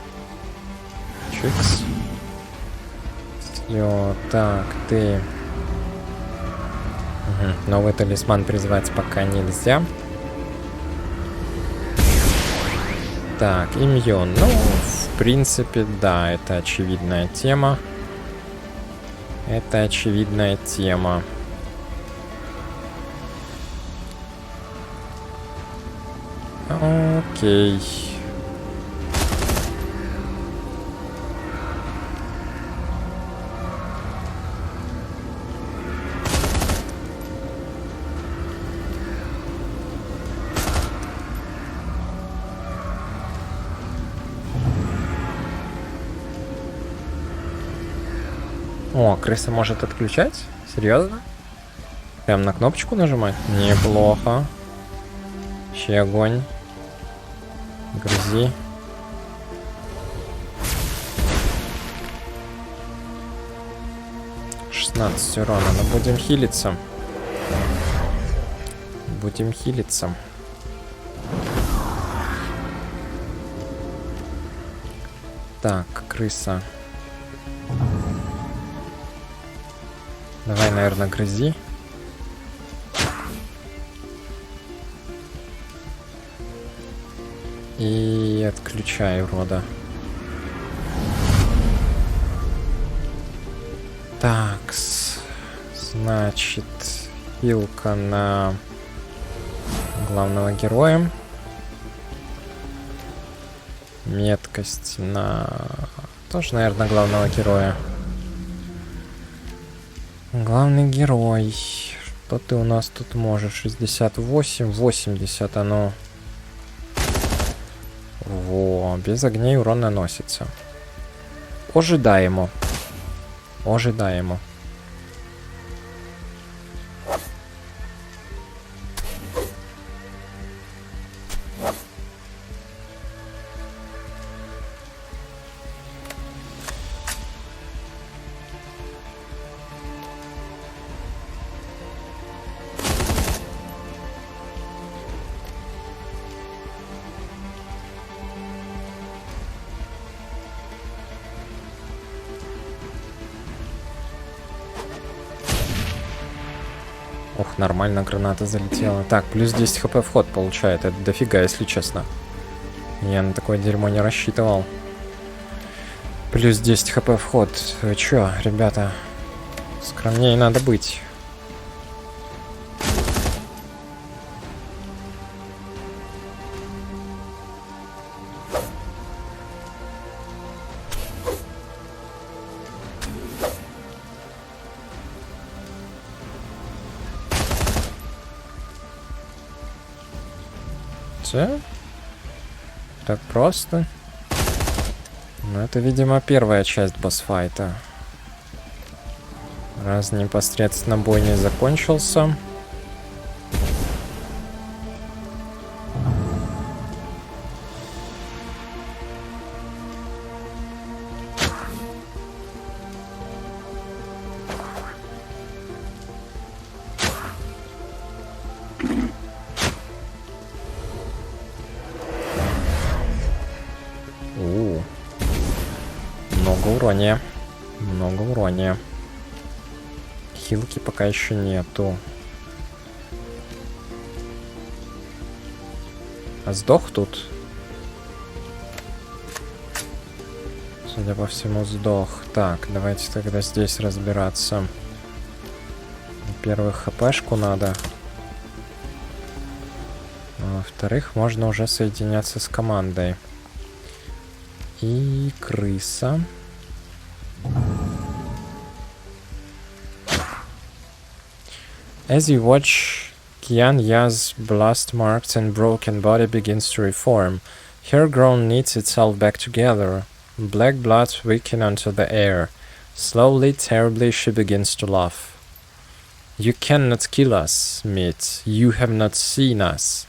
Чикс. Всё, так, ты... Угу. Новый талисман призвать пока нельзя. Так, имьон. Ну, в принципе, да, это очевидная тема. Это очевидная тема. Окей. О, крыса может отключать? Серьезно? Прям на кнопочку нажимать? Неплохо. Щи огонь. Грызи. $16 урона. Но будем хилиться. Будем хилиться. Так, крыса. Давай, наверное, грызи. И отключай урода. Так, значит, хилка на главного героя. Меткость на... Тоже, наверное, главного героя. Главный герой. Что ты у нас тут можешь? 68, 80, оно... Во, без огней урон наносится. Ожидаемо. Ожидаемо. Ох, нормально граната залетела. Так, плюс 10 хп вход получает. Это дофига, если честно. Я на такое дерьмо не рассчитывал. Плюс 10 хп вход. Вы чё, ребята? Скромнее надо быть. Все? Так просто? Ну, это, видимо, первая часть босс-файта. Раз непосредственно бой не закончился. Много урония. Много урония. Хилки пока еще нету. А сдох тут? Судя по всему, сдох. Так, давайте тогда здесь разбираться. Во-первых, хпшку надо. А во-вторых, можно уже соединяться с командой. И крыса. As you watch, Qian Ya's blast-marked and broken body begins to reform. Her groan knits itself back together. Black blood wicking onto the air. Slowly, terribly, she begins to laugh. You cannot kill us, Meat. You have not seen us.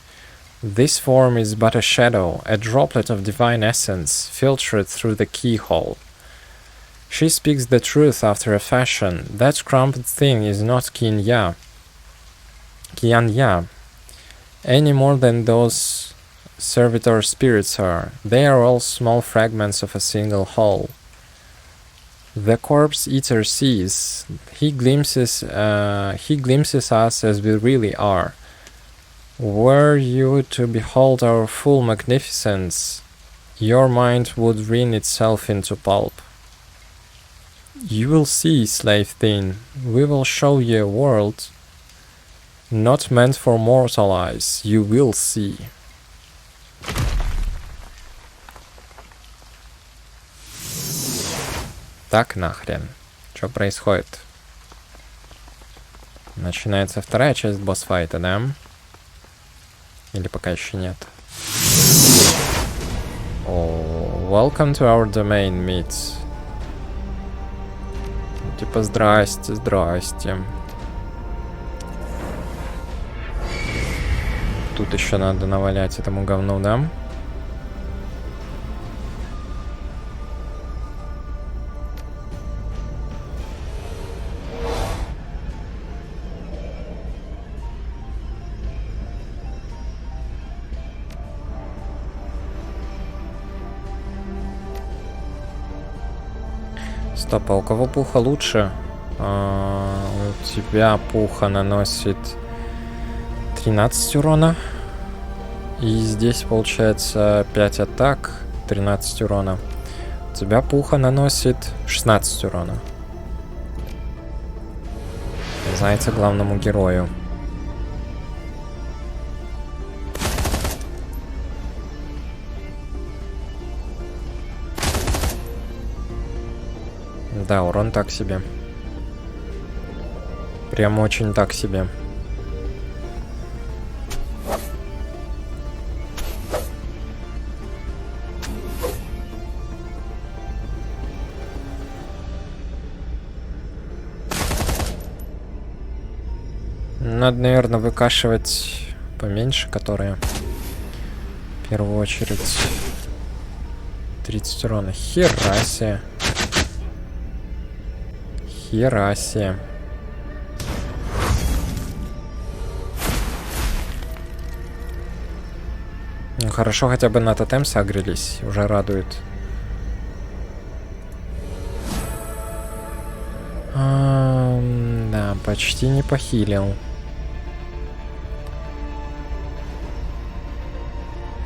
This form is but a shadow, a droplet of divine essence, filtered through the keyhole. She speaks the truth after a fashion. That crumpled thing is not Qian Ya, any more than those servitor spirits are. They are all small fragments of a single whole. The corpse eater sees. He glimpses us as we really are. Were you to behold our full magnificence, your mind would wring itself into pulp. You will see, slave thing. We will show you a world not meant for mortal eyes. You will see. Так нахрен. Что происходит? Начинается вторая часть босс-файта, да? Или пока еще нет? Oh, welcome to our domain, Meat. Типа, здрасте, здрасте. Тут еще надо навалять этому говну, да? Стоп, а у кого пуха лучше? У тебя пуха наносит 13 урона. И здесь получается 5 атак, 13 урона. У тебя пуха наносит 16 урона. Зайца главному герою. Да, урон так себе. Прям очень так себе. Надо, наверное, выкашивать поменьше, которые в первую очередь 30 урона. Херасе. Херасе. Ну, хорошо, хотя бы на тотем сагрились. Уже радует. Да, почти не похилил.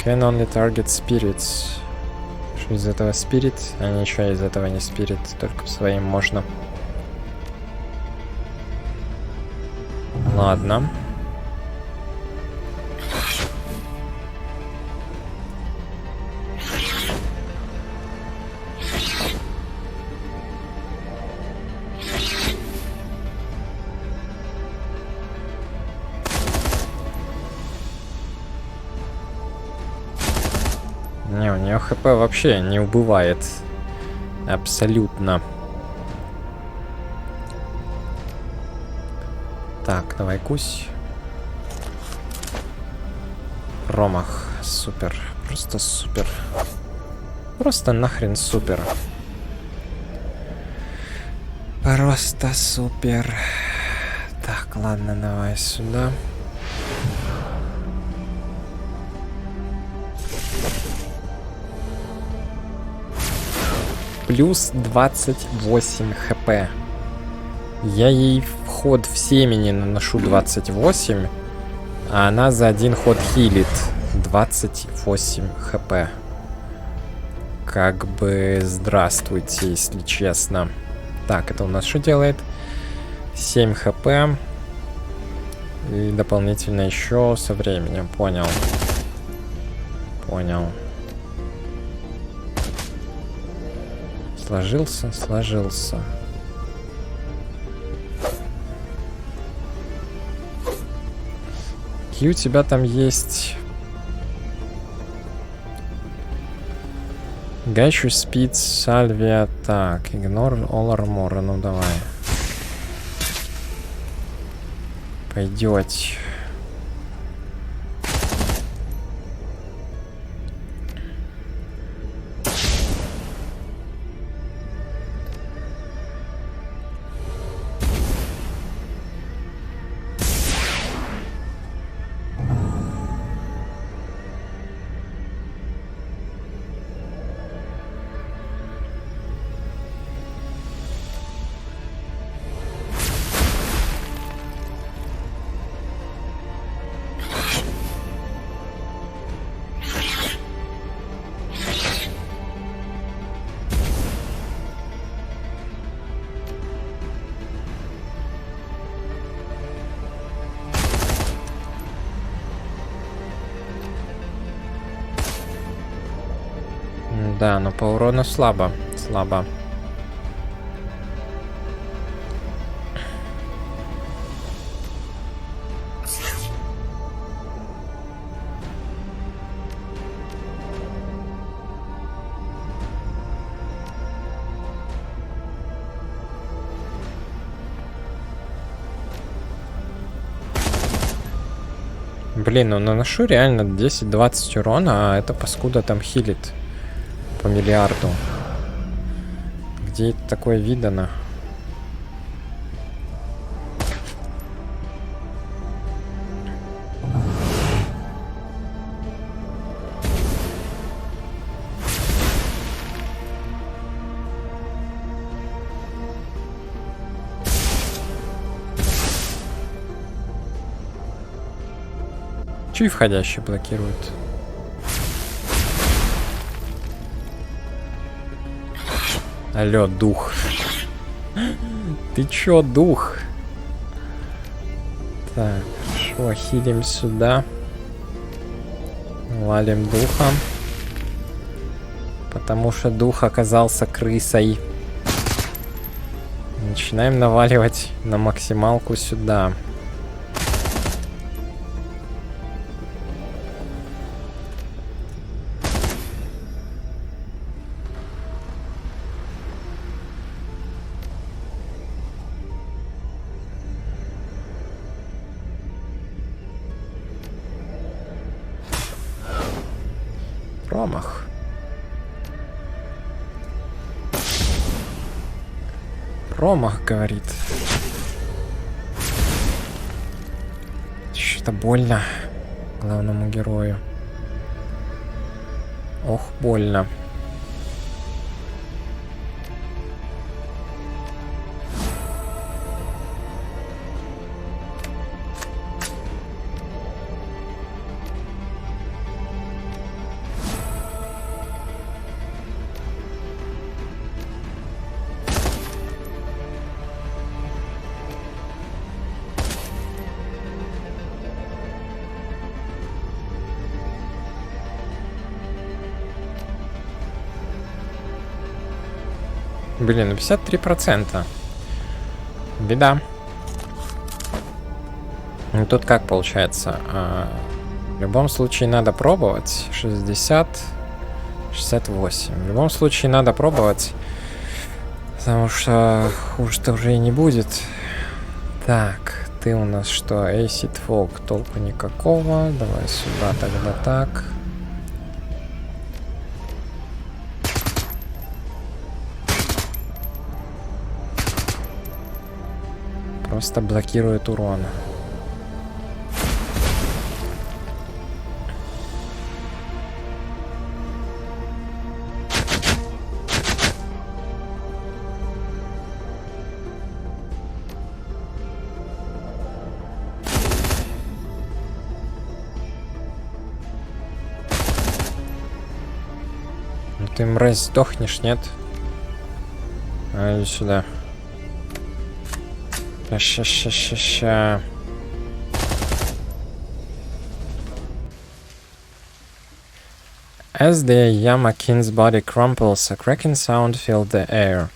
Can only target spirits. Что из этого спирит? А ничего из этого не спирит. Только своим можно. Ладно. Не, у нее хп вообще не убывает. Абсолютно. Так, давай кусь. Промах. Супер. Просто супер. Просто нахрен супер. Просто супер. Так, ладно, давай сюда. Плюс 28 хп. Я ей в ход в семени наношу 28, а она за один ход хилит 28 хп. Как бы здравствуйте, если честно. Так, это у нас что делает? 7 хп. И дополнительно еще со временем. Понял. Понял. Сложился, сложился. Какие у тебя там есть? Гачу, спид, сальвия. Так, ignore all armor. Ну давай. Пойдет. Да, но по урону слабо. Слабо. Блин, ну наношу реально 10-20 урона, а эта паскуда там хилит по миллиарду. Где это такое видано? Чуть входящий блокирует. Алло, дух. Ты чё, дух? Так, хорошо, хилим сюда. Валим духа. Потому что дух оказался крысой. Начинаем наваливать на максималку сюда. Промах. Промах, говорит. Что-то больно главному герою. Ох, больно. Блин, ну 53%. Беда. Ну тут как получается? В любом случае надо пробовать. 60. 68. В любом случае надо пробовать, потому что хуже-то уже и не будет. Так, ты у нас что? Acid Fog, толку никакого. Давай сюда тогда так. Просто блокирует урон. Ну ты, мразь, сдохнешь, нет? А, иди сюда. Ща. As the Yamakin's body crumples, a cracking sound filled the air.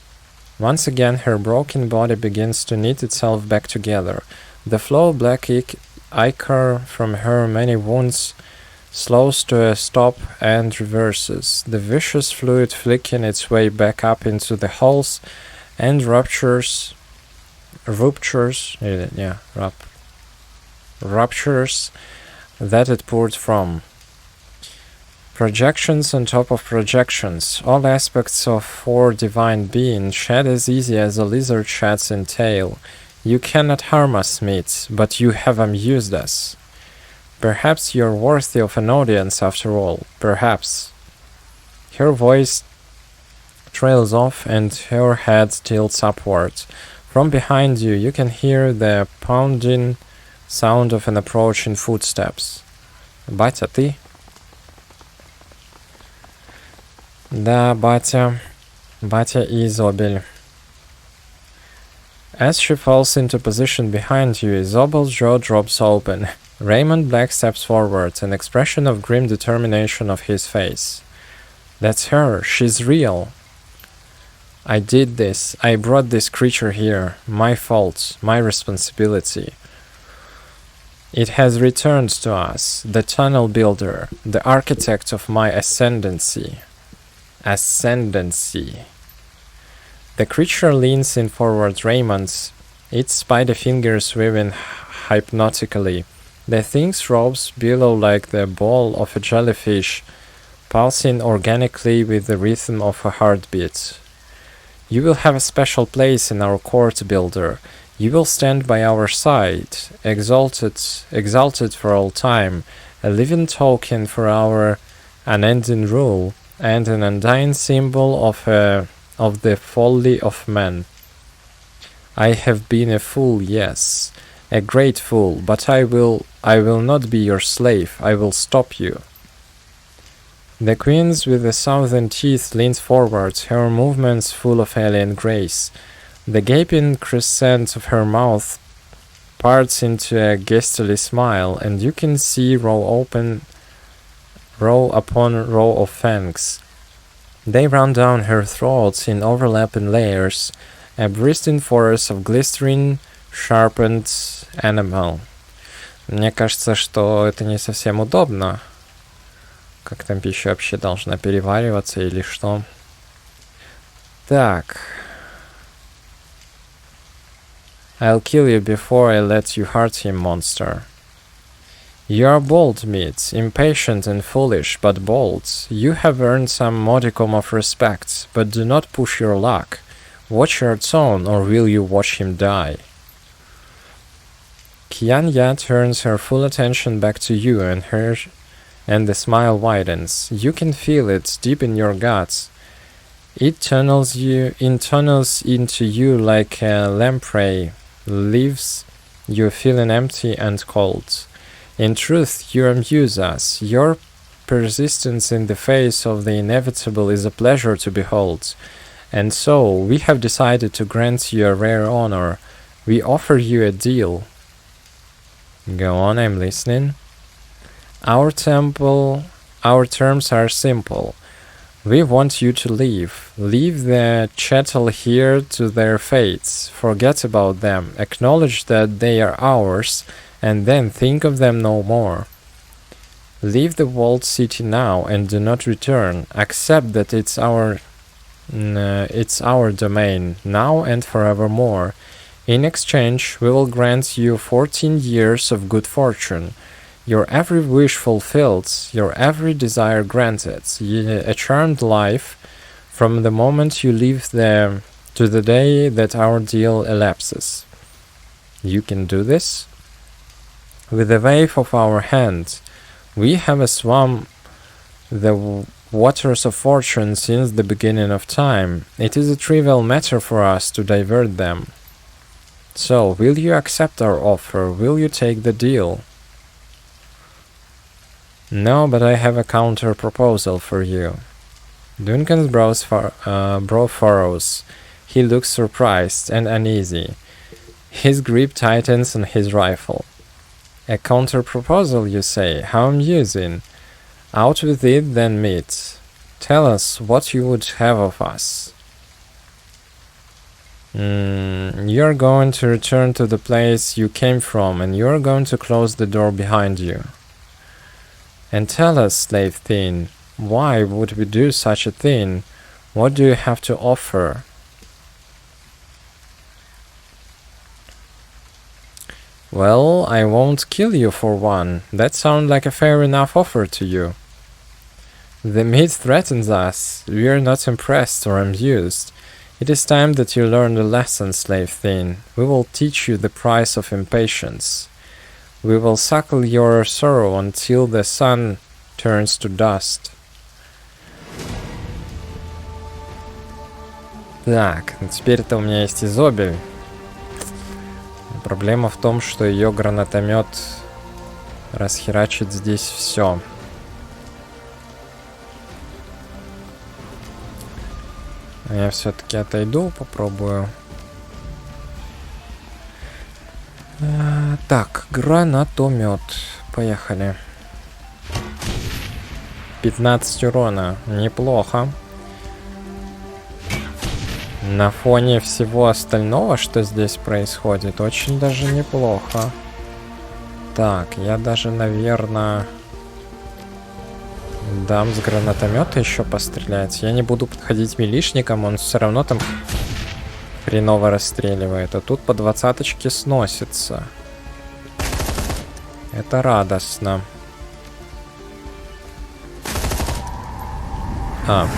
Once again, her broken body begins to knit itself back together. The flow of black ichor from her many wounds slows to a stop and reverses, the viscous fluid flicking its way back up into the holes and ruptures that it poured from. Projections on top of projections, all aspects of four divine being shed as easy as a lizard sheds in tail. You cannot harm us, mates, but you have amused us. Perhaps you're worthy of an audience after all. Perhaps. Her voice trails off and her head tilts upward. From behind you, you can hear the pounding sound of an approaching footsteps. Батя, ты? Да, батя. Батя и Изобель. As she falls into position behind you, Isabel's jaw drops open. Raymond Black steps forward, an expression of grim determination of his face. That's her. She's real. I did this. I brought this creature here. My fault. My responsibility. It has returned to us, the tunnel builder, the architect of my ascendancy. Ascendancy. The creature leans in forward Raymond's, its spider fingers weaving hypnotically. The thing's robes billow like the ball of a jellyfish, pulsing organically with the rhythm of a heartbeat. You will have a special place in our court, builder. You will stand by our side, exalted for all time, a living token for our unending rule, and an undying symbol of the folly of man. I have been a fool, yes, a great fool, but I will not be your slave. I will stop you. The queens with the southern teeth leans forward, her movements full of alien grace. The gaping crescent of her mouth parts into a ghastly smile, and you can see row upon row of fangs. They run down her throat in overlapping layers, a bristling forest of glistering, sharpened enamel. Мне кажется, что это не совсем удобно. Как там пища вообще должна перевариваться или что? Так. I'll kill you before I let you hurt him, monster. You are bold, Meat, impatient and foolish, but bold. You have earned some modicum of respect, but do not push your luck. Watch your tone, or will you watch him die? Kianya turns her full attention back to you, and the smile widens. You can feel it deep in your guts. It tunnels into you like a lamprey, leaves you feeling empty and cold. In truth, you amuse us. Your persistence in the face of the inevitable is a pleasure to behold. And so, we have decided to grant you a rare honor. We offer you a deal. Go on, I'm listening. Our terms are simple. We want you to leave. Leave the chattel here to their fates. Forget about them. Acknowledge that they are ours, and then think of them no more. Leave the walled city now and do not return. Accept that it's our domain, now and forevermore. In exchange, we will grant you 14 years of good fortune. Your every wish fulfilled, your every desire granted, a charmed life from the moment you leave there to the day that our deal elapses. You can do this? With a wave of our hand, we have swum the waters of fortune since the beginning of time. It is a trivial matter for us to divert them. So, will you accept our offer? Will you take the deal? No, but I have a counter-proposal for you. Duncan's brow furrows. He looks surprised and uneasy. His grip tightens on his rifle. A counter-proposal, you say? How amusing. Out with it, then meet. Tell us what you would have of us. You're going to return to the place you came from, and you're going to close the door behind you. And tell us, slave thin, why would we do such a thing? What do you have to offer? Well, I won't kill you for one. That sounds like a fair enough offer to you. The meat threatens us. We are not impressed or amused. It is time that you learn the lesson, slave thin. We will teach you the price of impatience. We will suckle your sorrow until the sun turns to dust. Так, теперь-то у меня есть изобиль. Проблема в том, что ее гранатомет расхерачит здесь все. Я все-таки отойду, попробую. Так, гранатомет. Поехали. 15 урона. Неплохо. На фоне всего остального, что здесь происходит, очень даже неплохо. Так, я даже, наверное, дам с гранатомета еще пострелять. Я не буду подходить милишником, он все равно там хреново расстреливает. А тут по 20-очке сносится. Это радостно.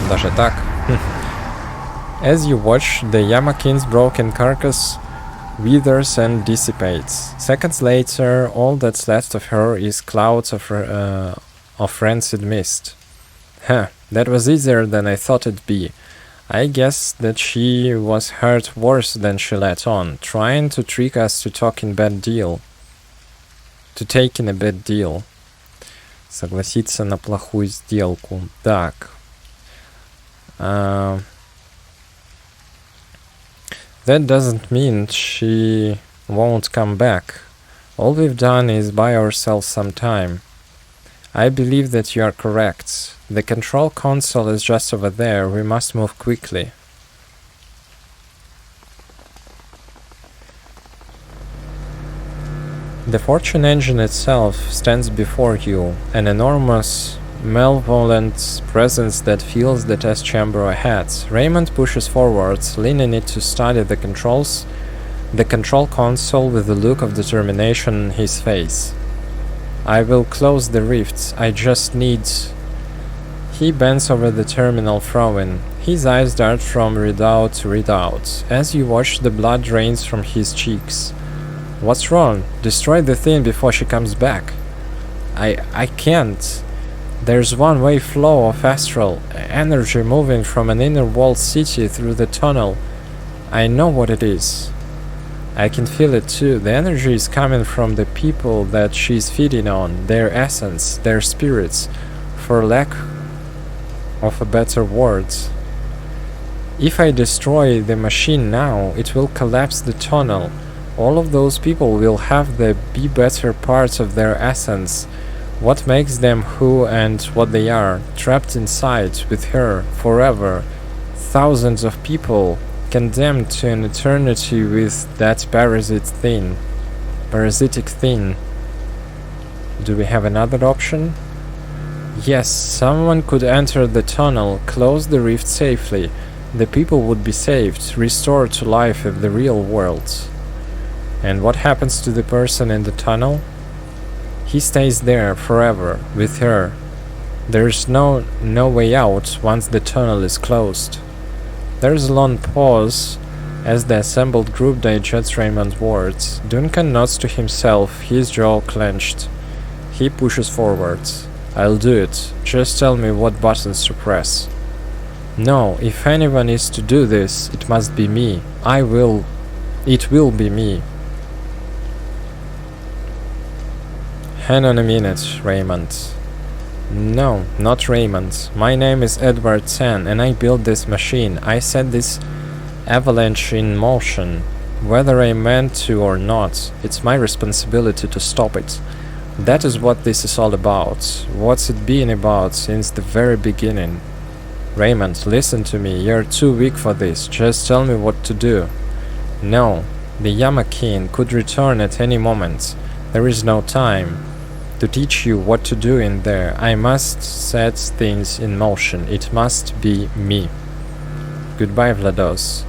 Даже так. As you watch, the Yamakin's broken carcass withers and dissipates. Seconds later, all that's left of her is clouds of rancid mist. Huh, that was easier than I thought it'd be. I guess that she was hurt worse than she let on, trying to trick us to taking a bad deal. Согласиться на плохую сделку. Так. That doesn't mean she won't come back. All we've done is buy ourselves some time. I believe that you are correct. The control console is just over there. We must move quickly. The fortune engine itself stands before you, an enormous, malevolent presence that fills the test chamber ahead. Raymond pushes forward, leaning it to study the control console with a look of determination on his face. I will close the rifts, I just need... He bends over the terminal, frowning. His eyes dart from readout to readout, as you watch the blood drains from his cheeks. What's wrong? Destroy the thing before she comes back. I can't. There's one-way flow of astral energy moving from an inner walled city through the tunnel. I know what it is. I can feel it too. The energy is coming from the people that she's feeding on, their essence, their spirits, for lack of a better word. If I destroy the machine now, it will collapse the tunnel. All of those people will have the be-better parts of their essence. What makes them who and what they are, trapped inside with her forever. Thousands of people condemned to an eternity with that parasitic thing. Do we have another option? Yes, someone could enter the tunnel, close the rift safely. The people would be saved, restored to life in the real world. And what happens to the person in the tunnel? He stays there forever, with her. There's no way out once the tunnel is closed. There's a long pause as the assembled group digests Raymond's words. Duncan nods to himself, his jaw clenched. He pushes forwards. I'll do it. Just tell me what buttons to press. No, if anyone is to do this, it must be me. It will be me. Hang on a minute, Raymond. No, not Raymond. My name is Edward Sen, and I built this machine. I set this avalanche in motion. Whether I meant to or not, it's my responsibility to stop it. That is what this is all about. What's it been about since the very beginning? Raymond, listen to me. You're too weak for this. Just tell me what to do. No, the Yamakin could return at any moment. There is no time to teach you what to do in there. I must set things in motion. It must be me. Goodbye, Vlados.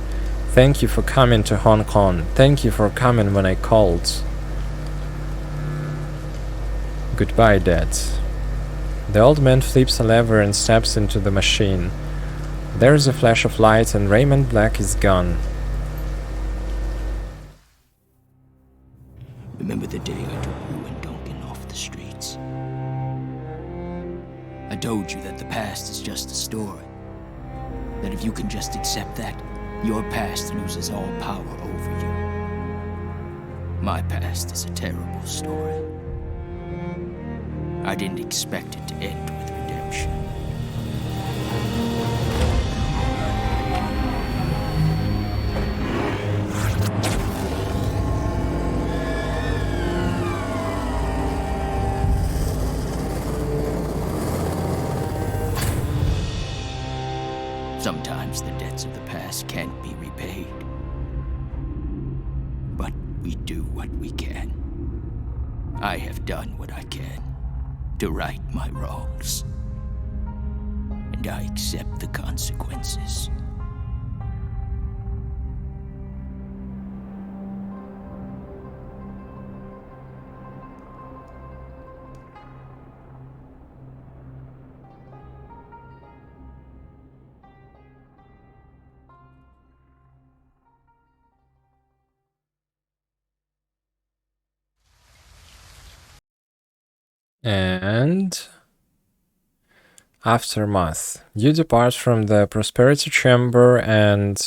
Thank you for coming to Hong Kong. Thank you for coming when I called. Goodbye, Dad. The old man flips a lever and steps into the machine. There's a flash of light and Raymond Black is gone. Remember the day I took you and Duncan off the streets? I told you that the past is just a story. That if you can just accept that, your past loses all power over you. My past is a terrible story. I didn't expect it to end with redemption. Sometimes the debts of the past can't be repaid. But we do what we can. I have done what I can to right my wrongs. And I accept the consequences. And aftermath. You depart from the Prosperity Chamber and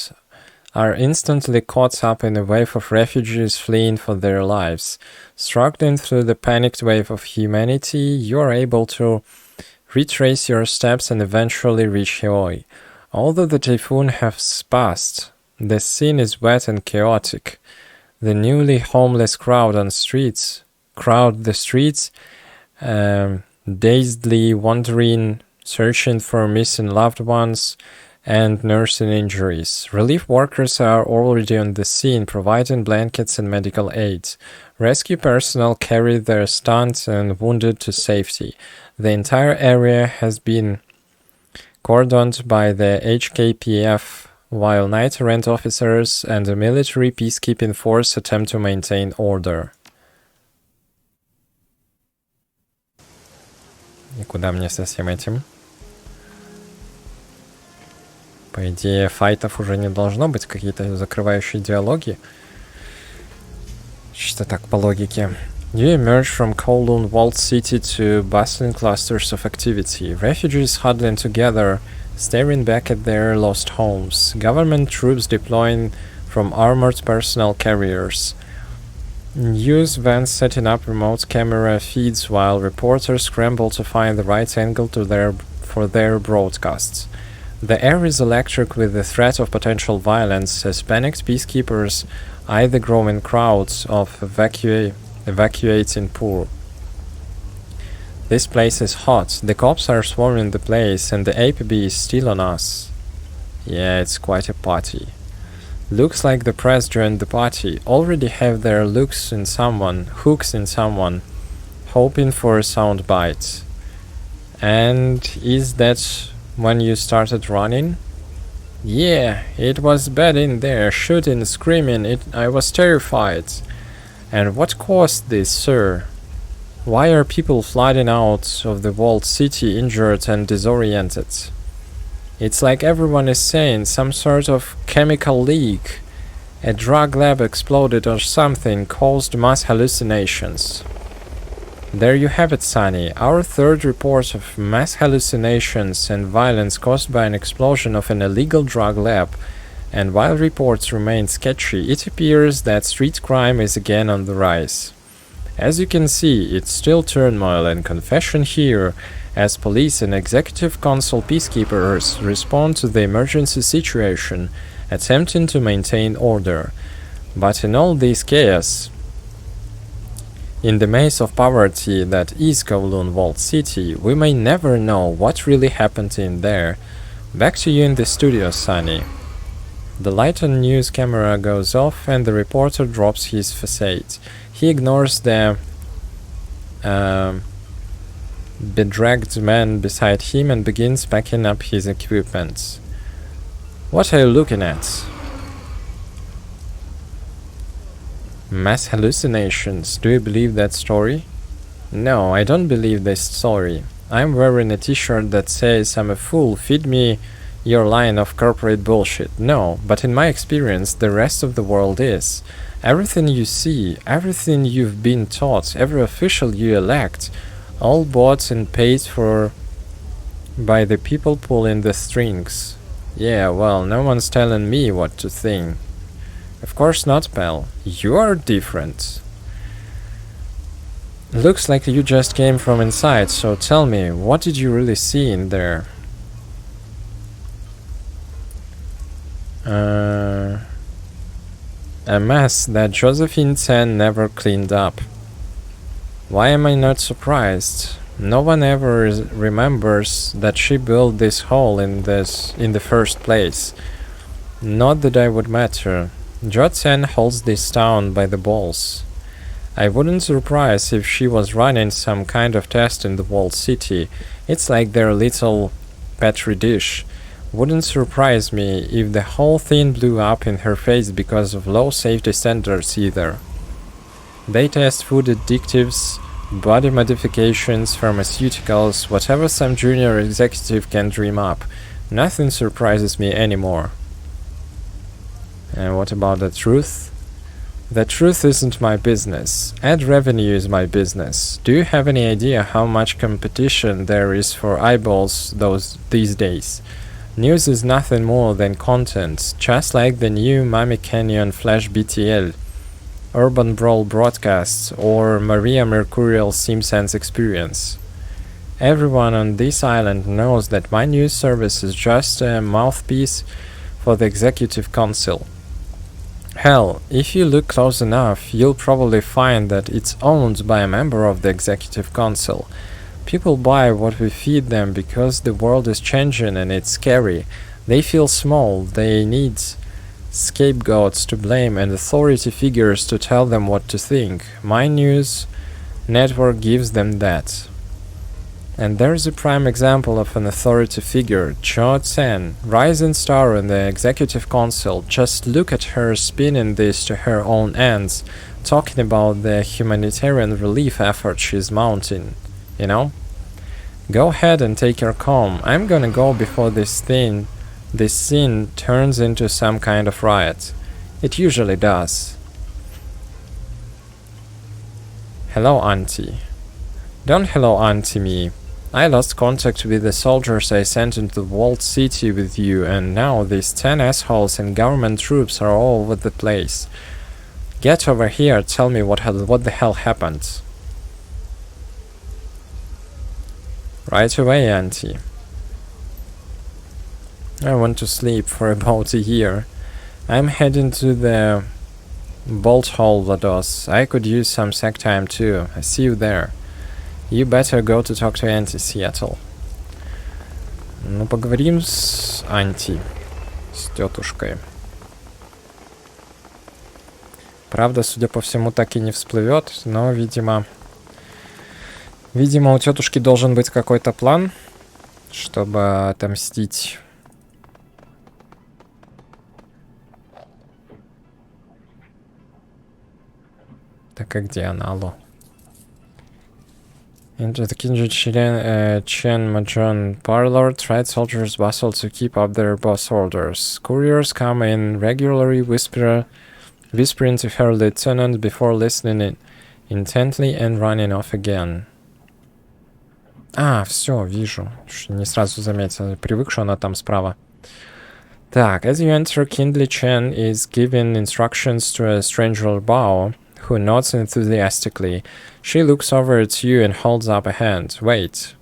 are instantly caught up in a wave of refugees fleeing for their lives. Struggling through the panicked wave of humanity, you are able to retrace your steps and eventually reach Hioi. Although the typhoon has passed, the scene is wet and chaotic. The newly homeless crowd the streets, dazedly wandering, searching for missing loved ones and nursing injuries. Relief workers are already on the scene, providing blankets and medical aid. Rescue personnel carry their stunned and wounded to safety. The entire area has been cordoned by the HKPF, while night errant officers and a military peacekeeping force attempt to maintain order. И куда мне со всем этим? По идее, файтов уже не должно быть, какие-то закрывающие диалоги. Что так по логике. You emerge from Kowloon walled city to bustling clusters of activity. Refugees huddling together, staring back at their lost homes. Government troops deploying from armored personnel carriers. News vans setting up remote camera feeds while reporters scramble to find the right angle for their broadcasts. The air is electric with the threat of potential violence as panicked peacekeepers eye the growing crowds of evacuating poor. This place is hot, the cops are swarming the place and the APB is still on us. Yeah, it's quite a party. Looks like the press joined the party, already have their hooks in someone, hoping for a soundbite. And is that when you started running? Yeah, it was bad in there, shooting, screaming, I was terrified. And what caused this, sir? Why are people flooding out of the walled city injured and disoriented? It's like everyone is saying some sort of chemical leak. A drug lab exploded or something caused mass hallucinations. There you have it, Sonny. Our third report of mass hallucinations and violence caused by an explosion of an illegal drug lab. And while reports remain sketchy, it appears that street crime is again on the rise. As you can see, it's still turmoil and confusion here, as police and executive council peacekeepers respond to the emergency situation, attempting to maintain order. But in all this chaos, in the maze of poverty that is Kowloon Walled City, we may never know what really happened in there. Back to you in the studio, Sonny. The light on news camera goes off and the reporter drops his facade. He ignores the bedraggled man beside him and begins packing up his equipment. What are you looking at? Mass hallucinations. Do you believe that story? No, I don't believe this story. I'm wearing a t-shirt that says I'm a fool, feed me your line of corporate bullshit. No, but in my experience, the rest of the world is. Everything you see, everything you've been taught, every official you elect, all bought and paid for by the people pulling the strings. Yeah, well, no one's telling me what to think. Of course not, pal. You are different. Looks like you just came from inside, so tell me, what did you really see in there? A mess that Josephine Ten never cleaned up. Why am I not surprised? No one ever remembers that she built this hole in the first place. Not that I would matter. Jo Ten holds this town by the balls. I wouldn't surprise if she was running some kind of test in the walled city. It's like their little petri dish. Wouldn't surprise me if the whole thing blew up in her face because of low safety standards either. They test food additives, body modifications, pharmaceuticals, whatever some junior executive can dream up. Nothing surprises me anymore. And what about the truth? The truth isn't my business. Ad revenue is my business. Do you have any idea how much competition there is for eyeballs these days? News is nothing more than content, just like the new Mami Canyon Flash BTL, Urban Brawl broadcasts, or Maria Mercurial Simpsons experience. Everyone on this island knows that my news service is just a mouthpiece for the executive council. Hell, if you look close enough, you'll probably find that it's owned by a member of the executive council. People buy what we feed them because the world is changing and it's scary. They feel small, they need scapegoats to blame and authority figures to tell them what to think. My news network gives them that. And there's a prime example of an authority figure, Jo Ten, rising star in the executive council. Just look at her spinning this to her own ends, talking about the humanitarian relief effort she's mounting, you know? Go ahead and take your calm. I'm gonna go before this scene turns into some kind of riot. It usually does. Hello, Auntie. Don't hello, Auntie me. I lost contact with the soldiers I sent into the walled city with you, and now these 10 assholes and government troops are all over the place. Get over here, tell me what the hell happened. Right away, Auntie. I want to sleep for about a year. I'm heading to the bolt hole, Vlados. I could use some sack time too. I see you there. You better go to talk to Auntie, Seattle. Ну, поговорим с Анти, с тетушкой. Правда, судя по всему, так и не всплывет, но, видимо, Видимо, у тетушки должен быть какой-то план, чтобы отомстить. Так, а где она? Алло. Into the Kinji Chen Majon parlor, tried soldiers bustle to keep up their boss orders. Couriers come in regularly, whispering to her lieutenant before listening intently and running off again. А, все, вижу. Не сразу заметил. Привык, что она там справа. Так, as you enter, Kindly Chen is giving instructions to a stranger Bao, who nods enthusiastically. She looks over at you and holds up a hand. Wait.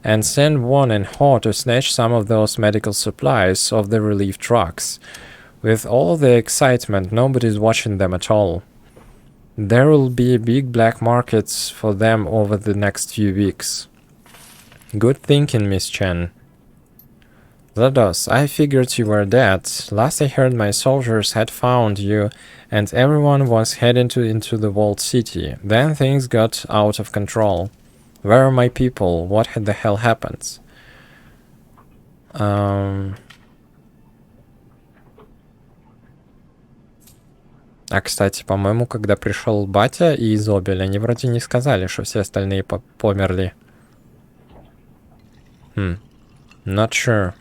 And send Won and Ho to snatch some of those medical supplies off the relief trucks. With all the excitement, nobody's watching them at all. There will be a big black market for them over the next few weeks. Good thinking, Miss Chen. GLaDOS, I figured you were dead. Last I heard, my soldiers had found you, and everyone was heading into the walled city. Then things got out of control. Where are my people? What the hell happened? А, кстати, по-моему, когда пришел батя и Изобель, они вроде не сказали, что все остальные померли. Not sure.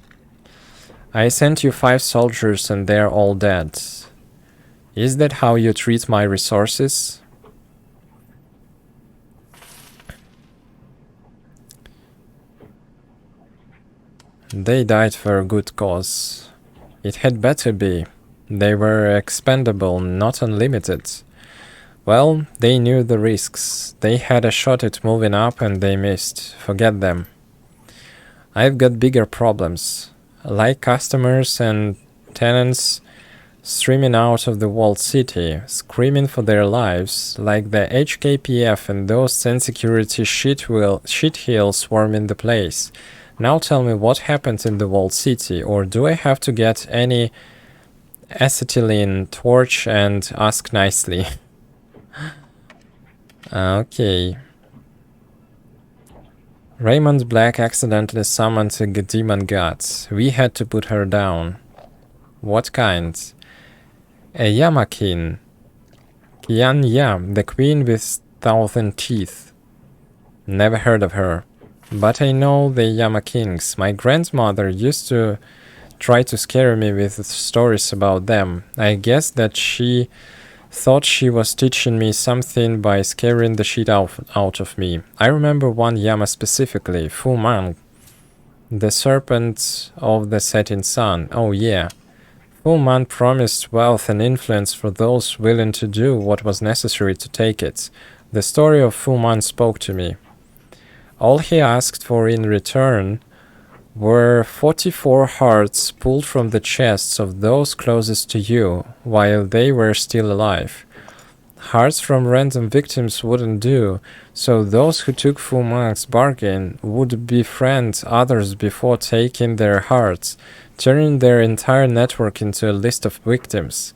I sent you 5 soldiers and they're all dead. Is that how you treat my resources? They died for a good cause. It had better be. They were expendable, not unlimited. Well, they knew the risks. They had a shot at moving up and they missed. Forget them. I've got bigger problems. Like customers and tenants streaming out of the walled city, screaming for their lives, like the HKPF and those 10 security shit-heels swarming the place. Now tell me what happened in the walled city, or do I have to get any acetylene torch and ask nicely? Okay. Raymond Black accidentally summoned a demon god. We had to put her down. What kind? A Yamakin. Qian Yam, the queen with 1,000 teeth. Never heard of her. But I know the Yamakings. My grandmother used to try to scare me with stories about them. I guess that she thought she was teaching me something by scaring the shit out of me. I remember one Yama specifically, Fu Man, the serpent of the setting sun. Oh yeah. Fu Man promised wealth and influence for those willing to do what was necessary to take it. The story of Fu Man spoke to me. All he asked for in return were 44 hearts pulled from the chests of those closest to you while they were still alive. Hearts from random victims wouldn't do, so those who took Fu Man's bargain would befriend others before taking their hearts, turning their entire network into a list of victims.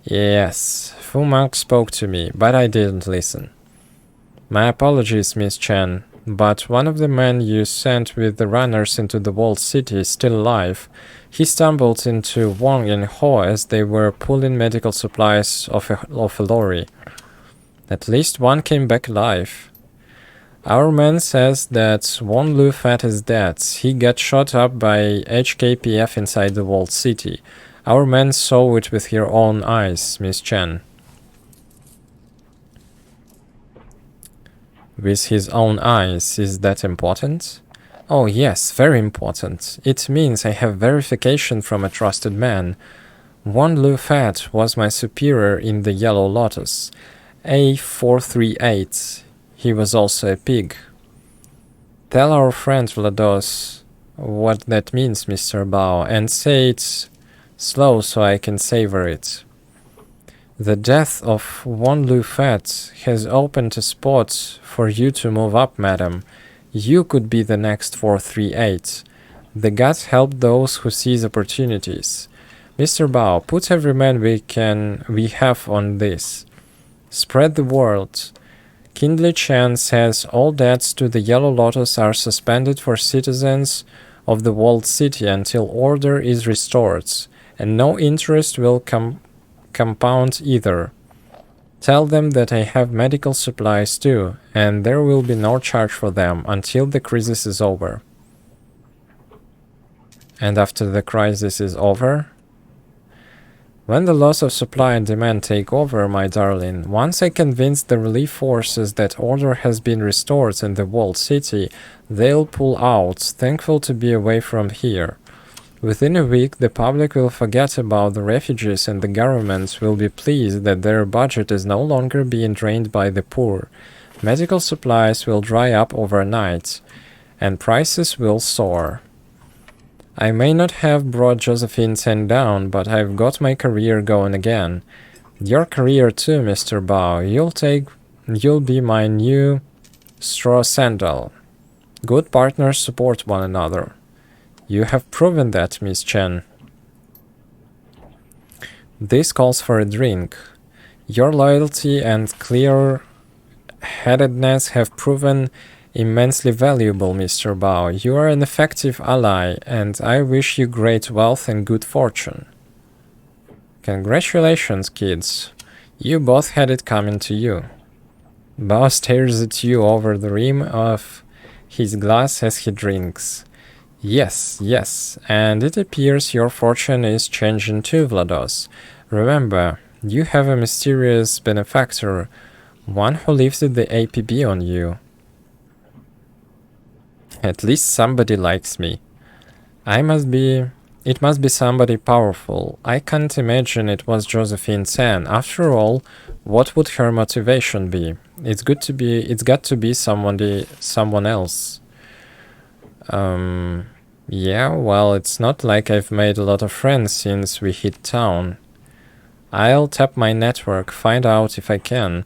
Yes, Fu Man spoke to me, but I didn't listen. My apologies, Miss Chen. But one of the men you sent with the runners into the walled city is still alive. He stumbled into Wang and Ho as they were pulling medical supplies off a lorry. At least one came back alive. Our man says that Won Lu Fat is dead. He got shot up by HKPF inside the walled city. Our man saw it with your own eyes, Miss Chen. With his own eyes, is that important? Oh yes, very important. It means I have verification from a trusted man. Won Lu Fat was my superior in the Yellow Lotus, A438. He was also a pig. Tell our friend GLaDOS what that means, Mr. Bao, and say it slow so I can savor it. The death of Won Lu Fat has opened a spot for you to move up, madam. You could be the next 438. The gods help those who seize opportunities. Mr. Bao, put every man we have on this. Spread the word. Kindly Chan says all debts to the Yellow Lotus are suspended for citizens of the walled city until order is restored, and no interest will compound either. Tell them that I have medical supplies too, and there will be no charge for them until the crisis is over. And after the crisis is over? When the laws of supply and demand take over, my darling, once I convince the relief forces that order has been restored in the walled city, they'll pull out, thankful to be away from here. Within a week, the public will forget about the refugees and the governments will be pleased that their budget is no longer being drained by the poor. Medical supplies will dry up overnight, and prices will soar. I may not have brought Josephine Chen down, but I've got my career going again. Your career too, Mr. Bao. You'll be my new straw sandal. Good partners support one another. You have proven that, Miss Chen. This calls for a drink. Your loyalty and clear-headedness have proven immensely valuable, Mr. Bao. You are an effective ally, and I wish you great wealth and good fortune. Congratulations, kids. You both had it coming to you. Bao stares at you over the rim of his glass as he drinks. Yes, yes, and it appears your fortune is changing too, Vlados. Remember, you have a mysterious benefactor, one who lifted the APB on you. At least somebody likes me. It must be somebody powerful. I can't imagine it was Josephine Chen. After all, what would her motivation be? It's got to be someone else. Yeah, well, it's not like I've made a lot of friends since we hit town. I'll tap my network, find out if I can.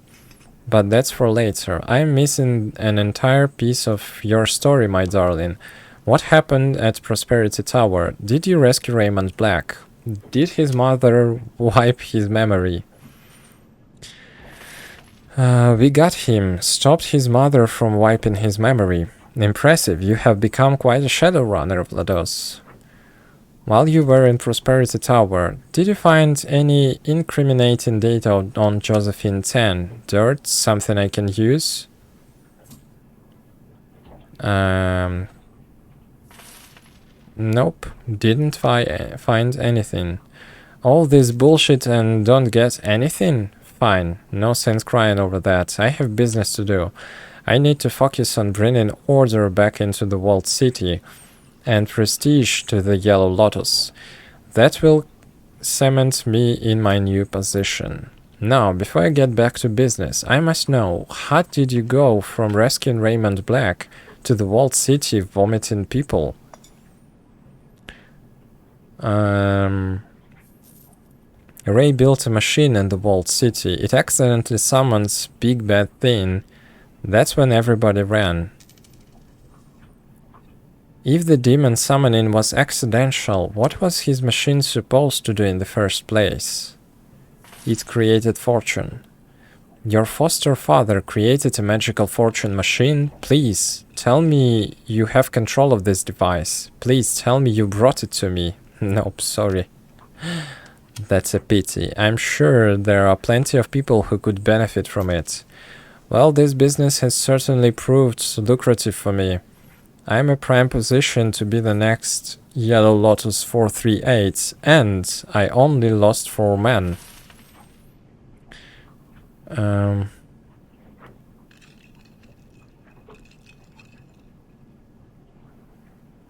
But that's for later. I'm missing an entire piece of your story, my darling. What happened at Prosperity Tower? Did you rescue Raymond Black? Did his mother wipe his memory? We got him. Stopped his mother from wiping his memory. Impressive. You have become quite a Shadowrunner, Vlados. While you were in Prosperity Tower, did you find any incriminating data on Josephine Chen? Dirt? Something I can use? Nope. Didn't find anything. All this bullshit and don't get anything? Fine. No sense crying over that. I have business to do. I need to focus on bringing order back into the walled city and prestige to the Yellow Lotus. That will cement me in my new position. Now, before I get back to business, I must know, how did you go from rescuing Raymond Black to the walled city vomiting people? Ray built a machine in the walled city. It accidentally summons Big Bad Thing. That's when everybody ran. If the demon summoning was accidental, what was his machine supposed to do in the first place? It created fortune. Your foster father created a magical fortune machine? Please, tell me you have control of this device. Please tell me you brought it to me. Nope, sorry. That's a pity. I'm sure there are plenty of people who could benefit from it. Well, this business has certainly proved lucrative for me. I'm a prime position to be the next Yellow Lotus 438, and I only lost 4 men.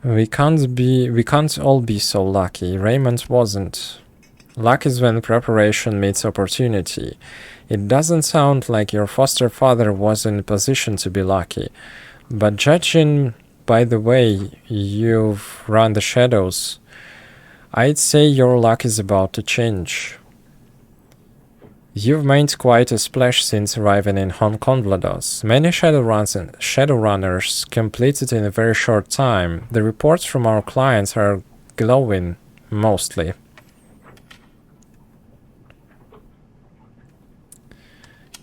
We can't all be so lucky. Raymond wasn't. Luck is when preparation meets opportunity. It doesn't sound like your foster father was in a position to be lucky, but judging by the way you've run the shadows, I'd say your luck is about to change. You've made quite a splash since arriving in Hong Kong, Vlados. Many Shadowrunners complete it in a very short time. The reports from our clients are glowing, mostly.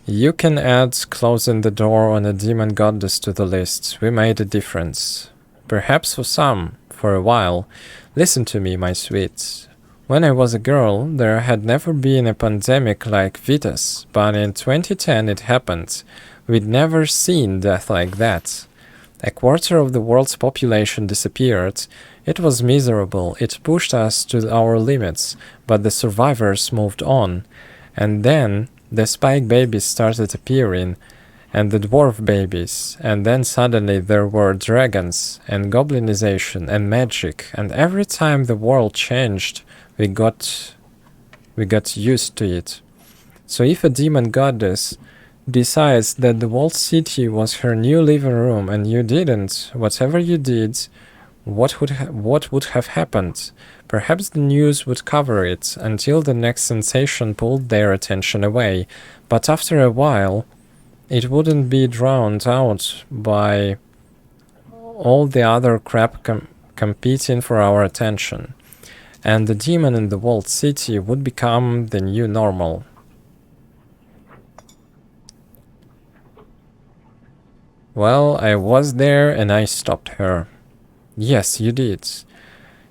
You can add closing the door on a demon goddess to the list. We made a difference. Perhaps for some, for a while. Listen to me, my sweet. When I was a girl, there had never been a pandemic like Vitus, but in 2010 it happened. We'd never seen death like that. A quarter of the world's population disappeared. It was miserable. It pushed us to our limits, but the survivors moved on. And then the spike babies started appearing, and the dwarf babies, and then suddenly there were dragons, and goblinization, and magic, and every time the world changed, we got used to it. So if a demon goddess decides that the walled city was her new living room and you didn't, whatever you did, what would have happened? Perhaps the news would cover it until the next sensation pulled their attention away, but after a while, it wouldn't be drowned out by all the other crap competing for our attention, and the demon in the walled city would become the new normal. Well, I was there and I stopped her. Yes, you did.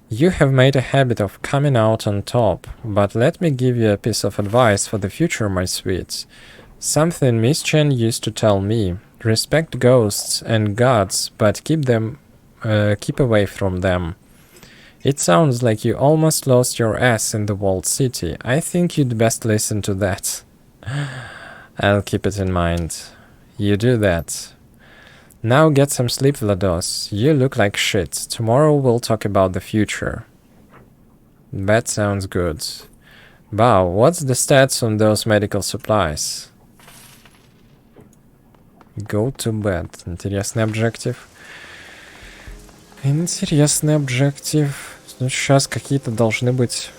You have made a habit of coming out on top, but let me give you a piece of advice for the future, my sweet. Something Miss Chen used to tell me. Respect ghosts and gods, but keep away from them. It sounds like you almost lost your ass in the walled city. I think you'd best listen to that. I'll keep it in mind. You do that. Now get some sleep, Vlados. You look like shit. Tomorrow we'll talk about the future. That sounds good. Bao, what's the stats on those medical supplies? Go to bed. Интересный объектив. Интересный объектив. Ну, сейчас какие-то должны быть,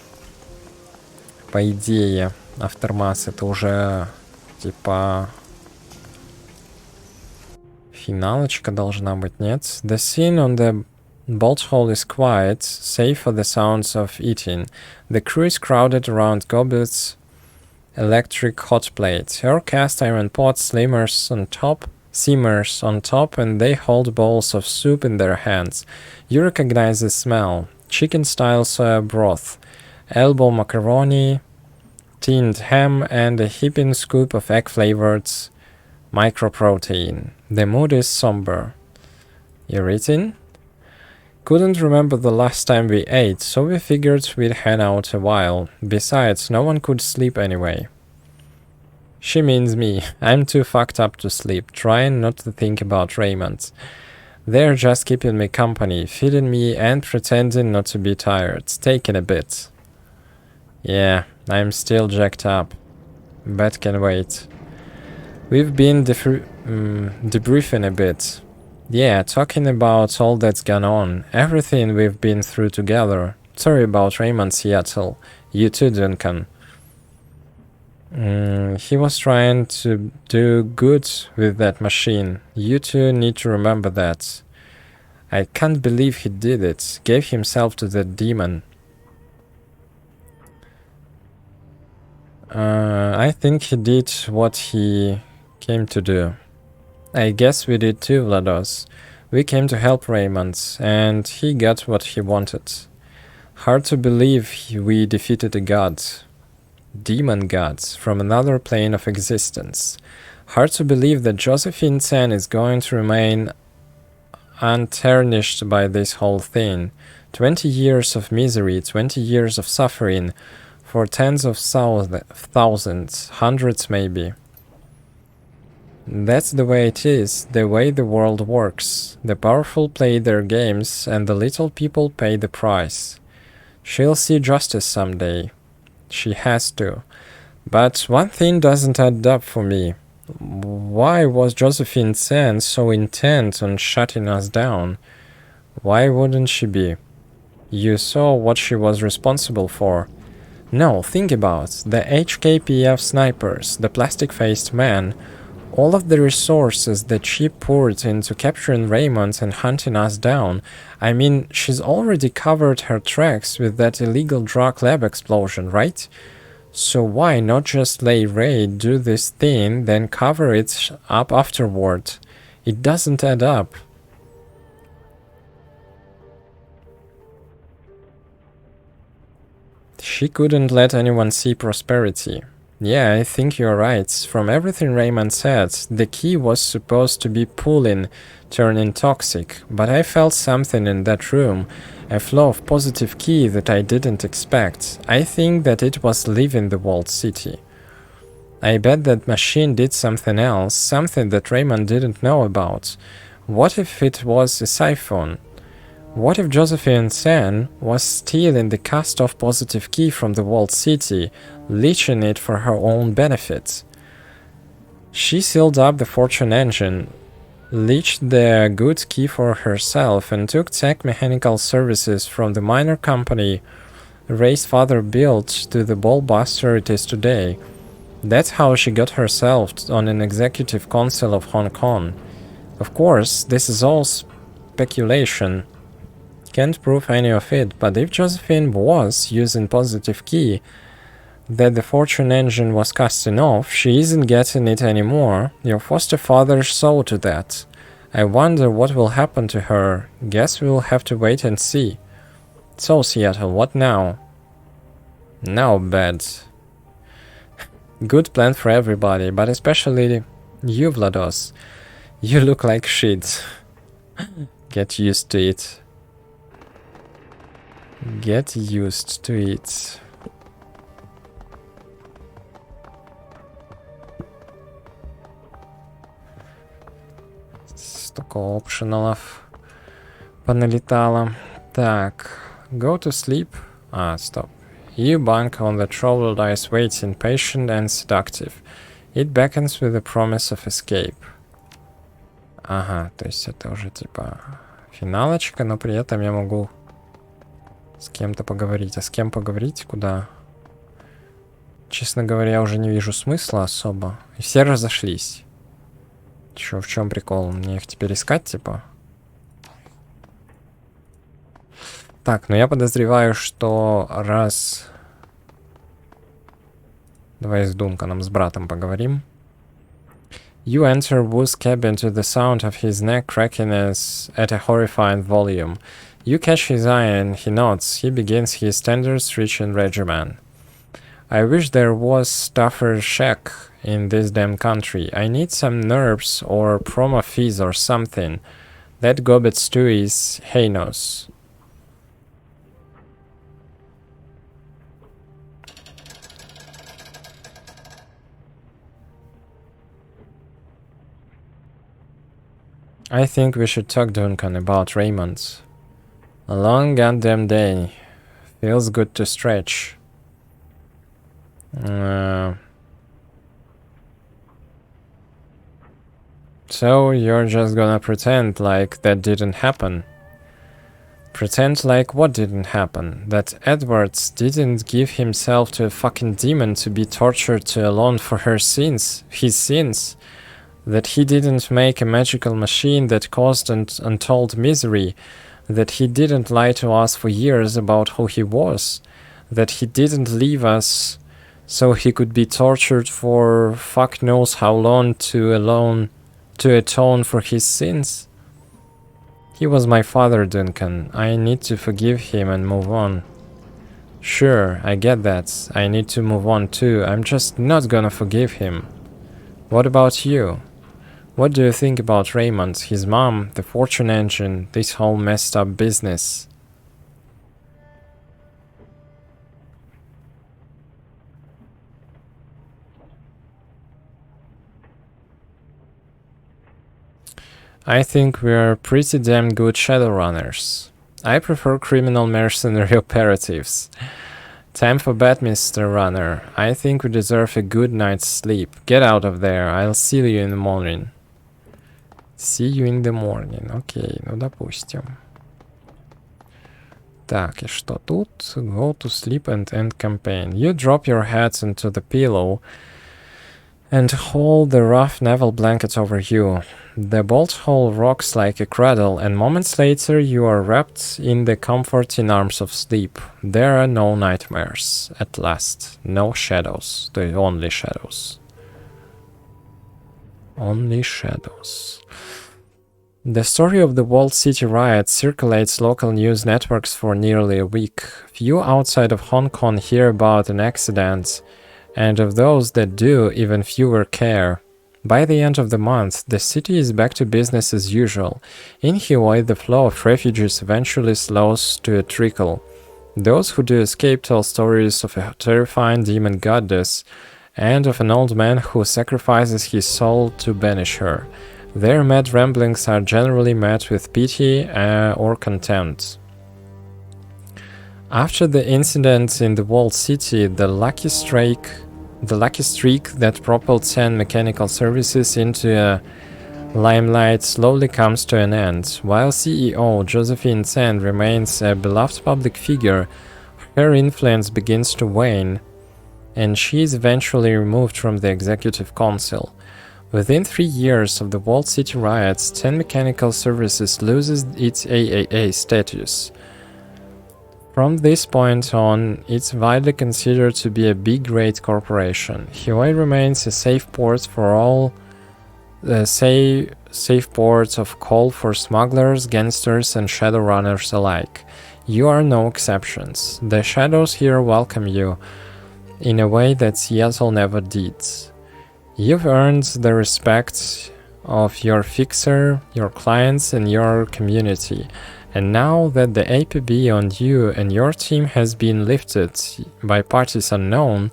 по идее, Aftermath. Это уже, типа... Финалочка должна быть, нет? The scene on the bolt hole is quiet, save for the sounds of eating. The crew is crowded around Goblet's electric hot plate. Her cast iron pot simmers on top, and they hold bowls of soup in their hands. You recognize the smell. Chicken-style soya broth, elbow macaroni, tinned ham, and a heaping scoop of egg-flavored microprotein. The mood is somber. You're eating? Couldn't remember the last time we ate, so we figured we'd hang out a while. Besides, no one could sleep anyway. She means me. I'm too fucked up to sleep, trying not to think about Raymond. They're just keeping me company, feeding me and pretending not to be tired, taking a bit. Yeah, I'm still jacked up. Bed can wait. We've been debriefing a bit. Yeah, talking about all that's gone on, everything we've been through together. Sorry about Raymond Seattle. You too, Duncan. He was trying to do good with that machine. You two need to remember that. I can't believe he did it. Gave himself to the demon. I think he did what he came to do. I guess we did too, Vlados. We came to help Raymond, and he got what he wanted. Hard to believe we defeated a god. Demon gods from another plane of existence. Hard to believe that Josephine Tsen is going to remain untarnished by this whole thing. 20 years of misery, 20 years of suffering, for tens of thousands, hundreds maybe. That's the way it is, the way the world works. The powerful play their games, and the little people pay the price. She'll see justice someday. She has to. But one thing doesn't add up for me. Why was Josephine Tsen so intent on shutting us down? Why wouldn't she be? You saw what she was responsible for. No, think about the HKPF snipers, the plastic-faced man, all of the resources that she poured into capturing Raymond and hunting us down. I mean, she's already covered her tracks with that illegal drug lab explosion, right? So why not just let Ray do this thing, then cover it up afterward? It doesn't add up. She couldn't let anyone see prosperity. Yeah, I think you're right. From everything Raymond said, the key was supposed to be pulling, turning toxic, but I felt something in that room, a flow of positive key that I didn't expect. I think that it was leaving the walled city. I bet that machine did something else, something that Raymond didn't know about. What if it was a siphon? What if Josephine Sen was stealing the cast-off positive key from the walled city, leeching it for her own benefit? She sealed up the fortune engine, leached the good key for herself, and took tech mechanical services from the minor company Ray's father built to the ballbuster it is today. That's how she got herself on an executive council of Hong Kong. Of course, this is all speculation. Can't prove any of it, but if Josephine was using positive key that the fortune engine was casting off, she isn't getting it anymore. Your foster father saw to that. I wonder what will happen to her. Guess we'll have to wait and see. So, Seattle, what now? Now, bed. Good plan for everybody, but especially you, Vlados. You look like shit. Get used to it. Get used to it. Столько опшеналов поналетало. Так, go to sleep. Stop. You bunk on the troubled eyes, waiting, patient and seductive. It beckons with the promise of escape. Ага, то есть это уже типа финалочка, но при этом я могу с кем-то поговорить. А с кем поговорить? Куда? Честно говоря, я уже не вижу смысла особо. И все разошлись. Чё, в чем прикол? Мне их теперь искать, типа? Так, ну я подозреваю, что раз... Давай с Дунканом, с братом поговорим. You enter Wu's cabin to the sound of his neck cracking at a horrifying volume. You catch his eye and he nods. He begins his standard stretching regimen. I wish there was tougher shack in this damn country. I need some nerves or promo fees or something. That gobbet stew is heinous. I think we should talk, Duncan, about Raymond. A long goddamn day. Feels good to stretch. So you're just gonna pretend like that didn't happen? Pretend like what didn't happen? That Edwards didn't give himself to a fucking demon to be tortured to alone for his sins? That he didn't make a magical machine that caused untold misery? That he didn't lie to us for years about who he was? That he didn't leave us so he could be tortured for fuck knows how long to atone for his sins? He was my father, Duncan. I need to forgive him and move on. Sure, I get that. I need to move on too. I'm just not gonna forgive him. What about you? What do you think about Raymond, his mom, the fortune engine, this whole messed up business? I think we're pretty damn good Shadowrunners. I prefer criminal mercenary operatives. Time for bed, Mr. Runner. I think we deserve a good night's sleep. Get out of there. I'll see you in the morning. See you in the morning. Окей, ну допустим. Так, и что тут? Go to sleep and end campaign. You drop your head into the pillow and hold the rough naval blanket over you. The bolt hole rocks like a cradle, and moments later you are wrapped in the comforting arms of sleep. There are no nightmares, at last. No shadows. Only shadows. Only shadows. The story of the walled city riot circulates local news networks for nearly a week. Few outside of Hong Kong hear about an accident, and of those that do, even fewer care. By the end of the month, the city is back to business as usual. In Hawaii, the flow of refugees eventually slows to a trickle. Those who do escape tell stories of a terrifying demon goddess and of an old man who sacrifices his soul to banish her. Their mad ramblings are generally met with pity or contempt. After the incident in the walled city, the lucky streak that propelled Sen Mechanical Services into a limelight slowly comes to an end. While CEO Josephine Sen remains a beloved public figure, her influence begins to wane, and she is eventually removed from the executive council. Within 3 years of the walled city riots, Sen Mechanical Services loses its AAA status. From this point on, it's widely considered to be a B-grade corporation. Hawaii remains a safe port for all safe ports of call for smugglers, gangsters, and Shadowrunners alike. You are no exceptions. The shadows here welcome you in a way that Seattle never did. You've earned the respect of your fixer, your clients, and your community. And now that the APB on you and your team has been lifted by parties unknown,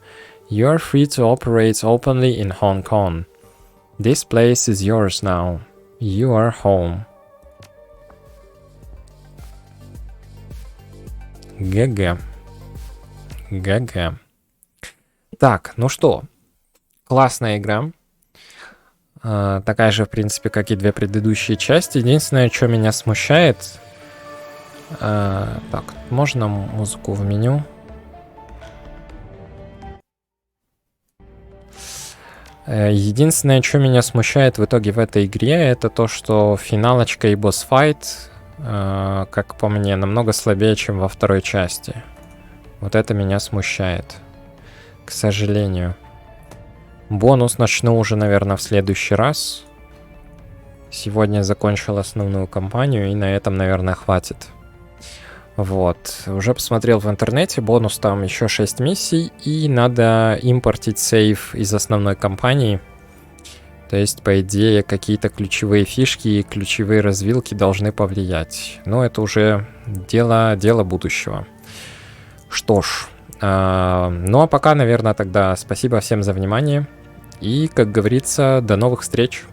you are free to operate openly in Hong Kong. This place is yours now. You are home. ГГ. ГГ. Так, ну что, классная игра. Такая же, в принципе, как и две предыдущие части. Единственное, что меня смущает... Так, можно музыку в меню? Единственное, что меня смущает в итоге в этой игре, это то, что финалочка и босс-файт, как по мне, намного слабее, чем во второй части. Вот это меня смущает, к сожалению. Бонус начну уже, наверное, в следующий раз. Сегодня закончил основную кампанию, и на этом, наверное, хватит. Вот. Уже посмотрел в интернете, бонус там еще 6 миссий, и надо импортить сейв из основной кампании. То есть, по идее, какие-то ключевые фишки и ключевые развилки должны повлиять. Но это уже дело будущего. Что ж. Ну а пока, наверное, тогда спасибо всем за внимание. И, как говорится, до новых встреч.